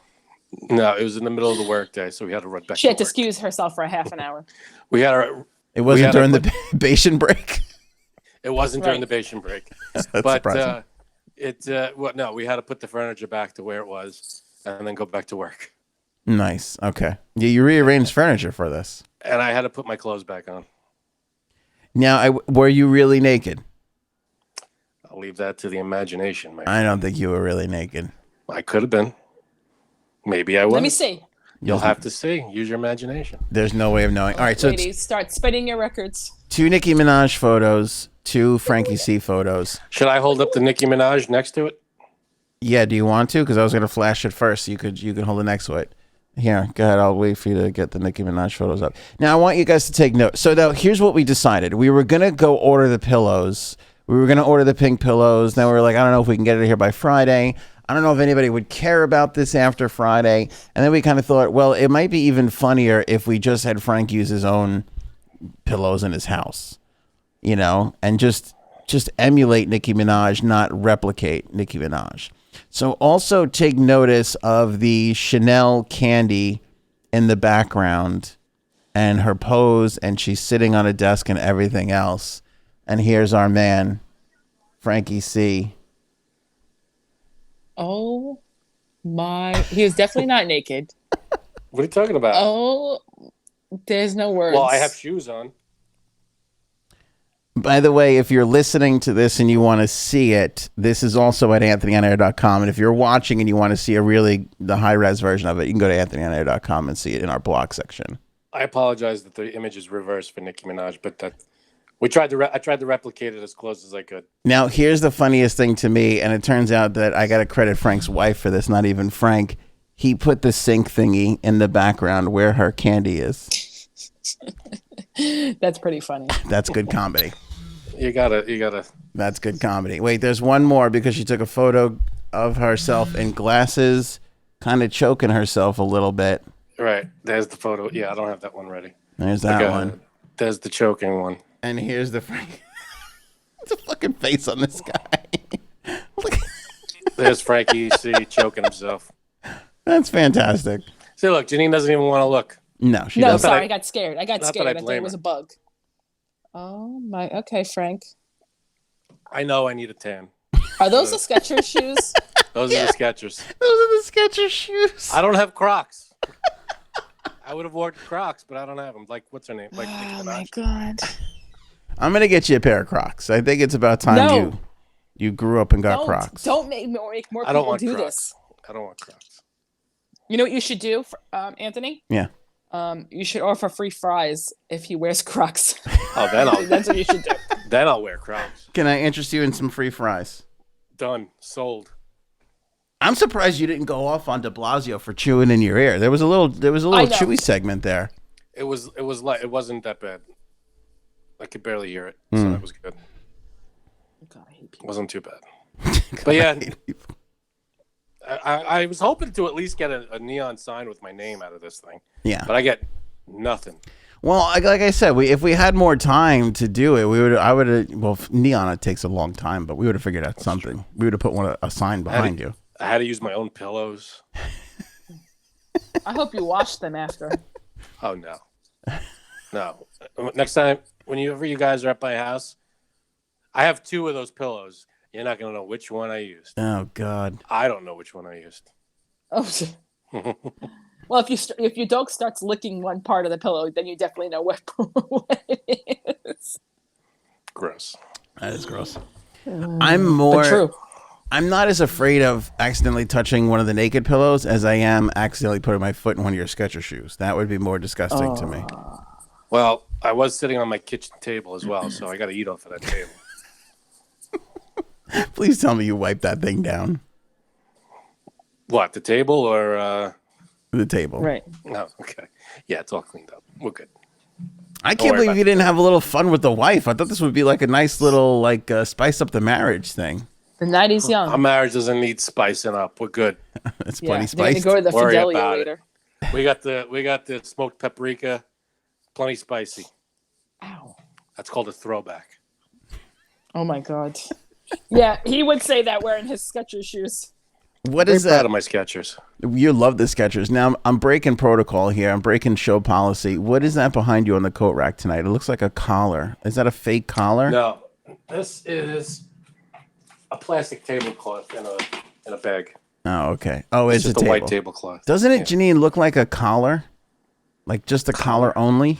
No, it was in the middle of the workday, so we had to run back. She had to excuse herself for a half an hour. It wasn't during the Bayesian break. It wasn't during the Bayesian break. That's surprising. No, we had to put the furniture back to where it was and then go back to work. Nice. Okay. Yeah, you rearranged furniture for this. And I had to put my clothes back on. Now, were you really naked? I'll leave that to the imagination, man. I don't think you were really naked. I could have been. Maybe I was. Let me see. You'll have to see. Use your imagination. There's no way of knowing. All right, so ladies, start spinning your records. 2 Nicki Minaj photos, 2 Frankie C photos. Should I hold up the Nicki Minaj next to it? Yeah, do you want to? Because I was going to flash it first. You can hold it next to it. Here, go ahead. I'll wait for you to get the Nicki Minaj photos up. Now, I want you guys to take note. So, now, here's what we decided. We were going to go order the pillows. We were going to order the pink pillows. Then we were like, I don't know if we can get it here by Friday. I don't know if anybody would care about this after Friday. And then we kind of thought, well, it might be even funnier if we just had Frank use his own pillows in his house, and just emulate Nicki Minaj, not replicate Nicki Minaj. So also take notice of the Chanel candy in the background and her pose, and she's sitting on a desk and everything else. And here's our man, Frankie C. Oh my, he was definitely not naked. What are you talking about? Oh, there's no words. Well, I have shoes on. By the way, if you're listening to this and you want to see it, this is also at anthonyonair.com. And if you're watching and you want to see the high-res version of it, you can go to anthonyonair.com and see it in our blog section. I apologize that the image is reversed for Nicki Minaj, but I tried to replicate it as close as I could. Now, here's the funniest thing to me, and it turns out that I got to credit Frank's wife for this, not even Frank. He put the sink thingy in the background where her candy is. That's pretty funny. That's good comedy. You gotta. That's good comedy. Wait, there's one more because she took a photo of herself in glasses, kind of choking herself a little bit. Right. There's the photo. Yeah, I don't have that one ready. There's that one. There's the choking one. And here's the What's the fucking face on this guy? There's Frankie, see, choking himself. That's fantastic. See, look, Janine doesn't even want to look. No, she No, doesn't. sorry, I got scared. I thought blame it was her. a bug. Oh my. Okay, Frank. I know I need a tan. Are those the Skechers shoes? Those are the Skechers. Those are the Skechers shoes. I don't have Crocs. I would have worn Crocs, but I don't have them. Like, what's her name? Like, Nicki Oh Minaj. my god. I'm gonna get you a pair of Crocs. I think it's about time No. you grew up and got Crocs. Don't make more I don't people want do Crocs. this. I don't want Crocs. You know what you should do, Anthony? Yeah. You should offer free fries if he wears Crocs. Oh, then That's what you should do. then I'll wear Crocs. Can I interest you in some free fries? Done. Sold. I'm surprised you didn't go off on De Blasio for chewing in your ear. There was a little I know. chewy segment there. It wasn't that bad. I could barely hear it, so that was good. God, I hate It people. wasn't too bad. But yeah, I was hoping to at least get a neon sign with my name out of this thing, Yeah. but I get nothing. Well, like I said, if we had more time to do it, I would have. Well, neon it takes a long time, but we would have figured out something. We would have put a sign behind you. I had to use my own pillows. I hope you wash them after. Oh no, no. Next time, whenever you guys are at my house, I have 2 of those pillows. You're not gonna know which one I used. Oh God. I don't know which one I used. Oh, shit. Well, if your dog starts licking one part of the pillow, then you definitely know what it is. Gross. That is gross. I'm not as afraid of accidentally touching one of the naked pillows as I am accidentally putting my foot in one of your Skechers shoes. That would be more disgusting to me. Well, I was sitting on my kitchen table as well, so I got to eat off of that table. Please tell me you wiped that thing down. What, the table or? The table. Right. No, okay. Yeah, it's all cleaned up. We're good. I can't worry believe about you didn't have a little fun with the wife. I thought this would be like a nice little spice up the marriage thing. The night is young. Our marriage doesn't need spicing up. We're good. It's Yeah, plenty they're gonna spiced. go to the Worry Fidelia about it. later. We got the smoked paprika, plenty spicy. Ow. That's called a throwback. Oh my god. Yeah, he would say that wearing his Skechers shoes. What Very is proud that? of my Skechers. You love the Skechers. Now I'm breaking protocol here. I'm breaking show policy. What is that behind you on the coat rack tonight? It looks like a collar. Is that a fake collar? No, this is a plastic tablecloth in a bag. Oh, okay. Oh, It's it's just a a white table. tablecloth. Doesn't it, Yeah. Janine, look like a collar? Like just a collar only?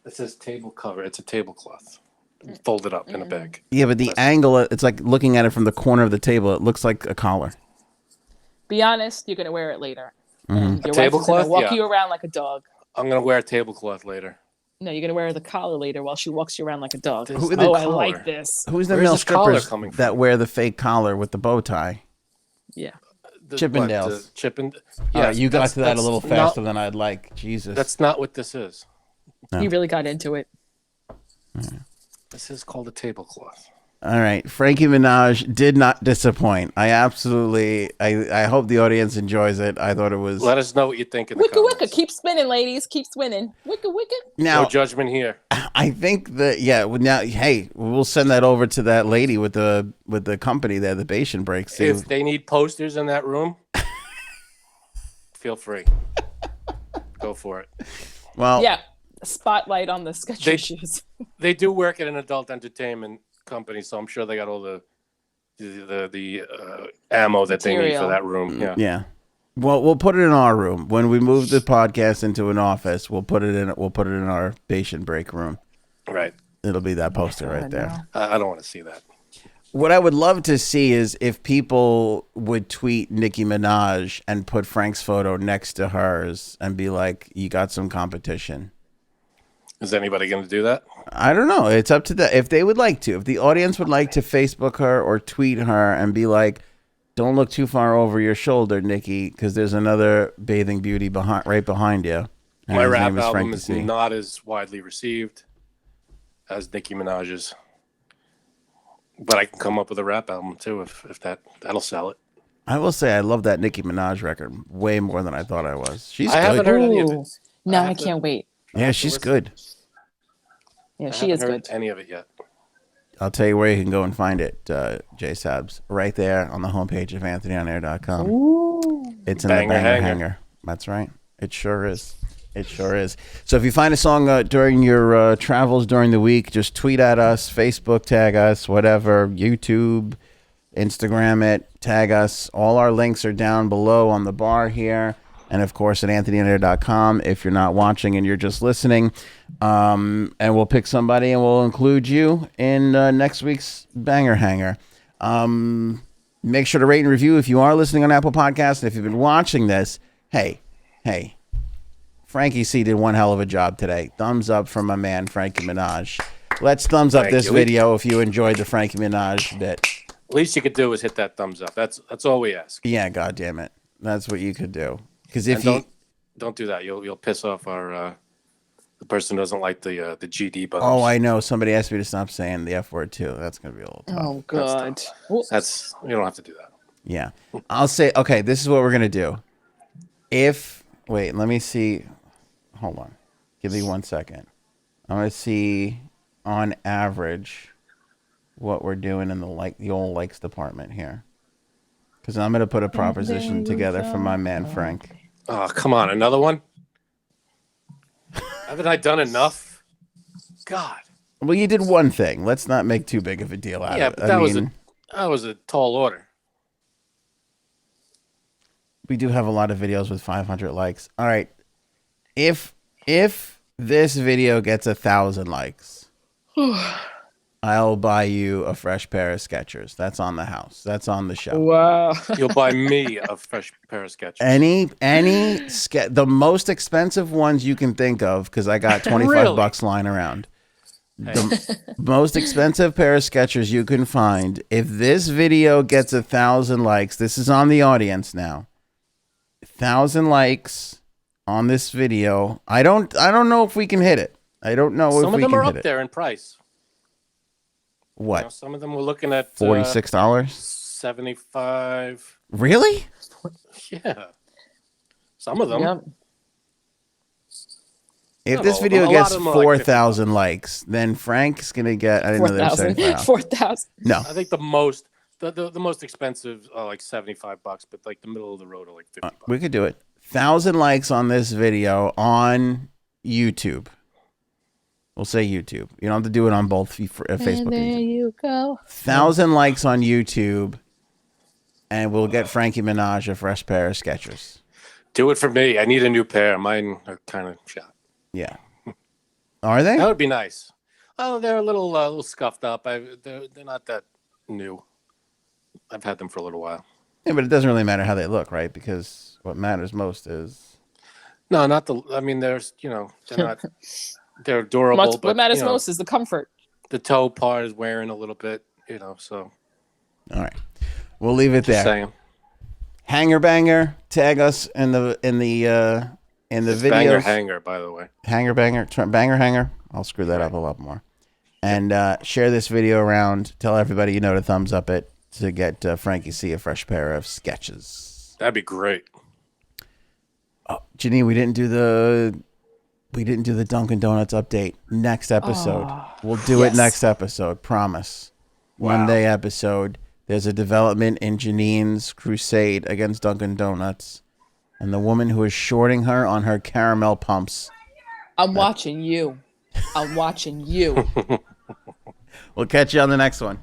It says table cover. It's a tablecloth. Folded up in a bag. Yeah, but the angle, it's like looking at it from the corner of the table. It looks like a collar. Be honest, you're gonna wear it later. Mm-hmm. And your wife is tablecloth? gonna walk Yeah. you around like a dog. I'm going to wear a tablecloth later. No, you're gonna wear the collar later while she walks you around like a dog. Who are the I collar? like this. Who's the Where's male this collar strippers coming from? that wear the fake collar with the bow tie? Yeah. Chippendales. Yeah, You got to that a little faster Not, than I'd like. Jesus. that's not what this is. No. He really got into it. This is called a tablecloth. All right. Frankie Minaj did not disappoint. I hope the audience enjoys it. I thought it was. Let us know what you think in the Wicka comments. wicka, keep spinning, ladies. Keep spinning. Wicka wicka. Now, No judgment here. I think that, now, hey, we'll send that over to that lady with the company there, the Bastion Break. See, If they need posters in that room, feel free. Go for it. well, Yeah. Spotlight on the Skechers They- shoes. They do work at an adult entertainment company, so I'm sure they got all the ammo that they need Material. for that room. Yeah. yeah. Well, we'll put it in our room. When we move the podcast into an office, we'll put it in our Bastion Break room. Right. It'll be that poster right there. I don't want to see that. What I would love to see is if people would tweet Nicki Minaj and put Frank's photo next to hers and be like, "You got some competition." Is anybody going to do that? I don't know. It's up to them. If they would like to, if the audience would like to Facebook her or tweet her and be like, "Don't look too far over your shoulder, Nicki, because there's another bathing beauty right behind you." And My his rap name is album Frank is DC. not as widely received as Nicki Minaj's. But I can come up with a rap album too if that'll sell it. I will say I love that Nicki Minaj record way more than I thought I was. She's I haven't good. heard any of Ooh. it. No, I can't wait. Yeah, she's good. Yeah, she is good. Any of it yet? I'll tell you where you can go and find it, J Sabs. Right there on the homepage of AnthonyOnAir.com. Ooh. It's in the banger hanger. That's right. It sure is. It sure is. So if you find a song during your travels during the week, just tweet at us, Facebook tag us, whatever, YouTube, Instagram it, tag us. All our links are down below on the bar here. And, of course, at AnthonyOnAir.com if you're not watching and you're just listening. And we'll pick somebody and we'll include you in next week's Banger Hanger. Make sure to rate and review if you are listening on Apple Podcasts. And if you've been watching this, hey. Frankie C did one hell of a job today. Thumbs up from my man, Frankie Minaj. Let's thumbs up this video if you enjoyed the Frankie Minaj bit. Least you could do is hit that thumbs up. That's all we ask. Yeah, God damn it. That's what you could do. Because if you don't do that, you'll piss off our the person who doesn't like the GD buttons. Oh, I know. Somebody asked me to stop saying the F word too. That's gonna be a little tough. Oh God. That's you don't have to do that. Yeah, I'll say okay. This is what we're gonna do. Wait, let me see. Hold on. Give me 1 second. I'm gonna see on average what we're doing in the old likes department here. Because I'm gonna put a proposition together for my man Frank. Oh, come on, another one? Haven't I done enough? God. Well, you did one thing. Let's not make too big of a deal out of it. Yeah, but that was a tall order. We do have a lot of videos with 500 likes. All right. If this video gets 1,000 likes, I'll buy you a fresh pair of Skechers. That's on the house. That's on the show. Wow. You'll buy me a fresh pair of Skechers. The most expensive ones you can think of, because I got 25 bucks lying around. Hey. The most expensive pair of Skechers you can find. If this video gets 1,000 likes, this is on the audience now. 1,000 likes on this video. I don't know if we can hit it. I don't know if we can hit it. Some of them are up there in price. What? You know, some of them we're looking at $46. 75. Really? Yeah. Some of them. Yep. If this video gets 4,000 likes, then Frank's gonna get. I didn't know they were 75. 4,000. No. I think the most expensive are like $75, but like the middle of the road are like $50. We could do it. 1,000 likes on this video on YouTube. We'll say YouTube. You don't have to do it on both Facebook and there YouTube. you go. 1,000 likes on YouTube, and we'll get Frankie Minaj a fresh pair of Skechers. Do it for me. I need a new pair. Mine are kind of shot. Yeah. Are they? That would be nice. Oh, they're a little scuffed up. They're not that new. I've had them for a little while. Yeah, but it doesn't really matter how they look, right? Because what matters most is... No, not the... I mean, there's, they're not... They're durable. What matters most is the comfort. The toe part is wearing a little bit, so... All right. We'll leave it there. Saying. Hanger banger. Tag us in the video. Banger hanger, by the way. Hanger banger. Banger hanger. I'll screw that up a lot more. And share this video around. Tell everybody you know to thumbs up it to get Frankie C a fresh pair of Skechers. That'd be great. Oh, Janine, we didn't do the Dunkin' Donuts update. Next episode. We'll do it next episode. Promise. Wow. Monday episode. There's a development in Janine's crusade against Dunkin' Donuts and the woman who is shorting her on her caramel pumps. I'm watching you. I'm watching you. We'll catch you on the next one.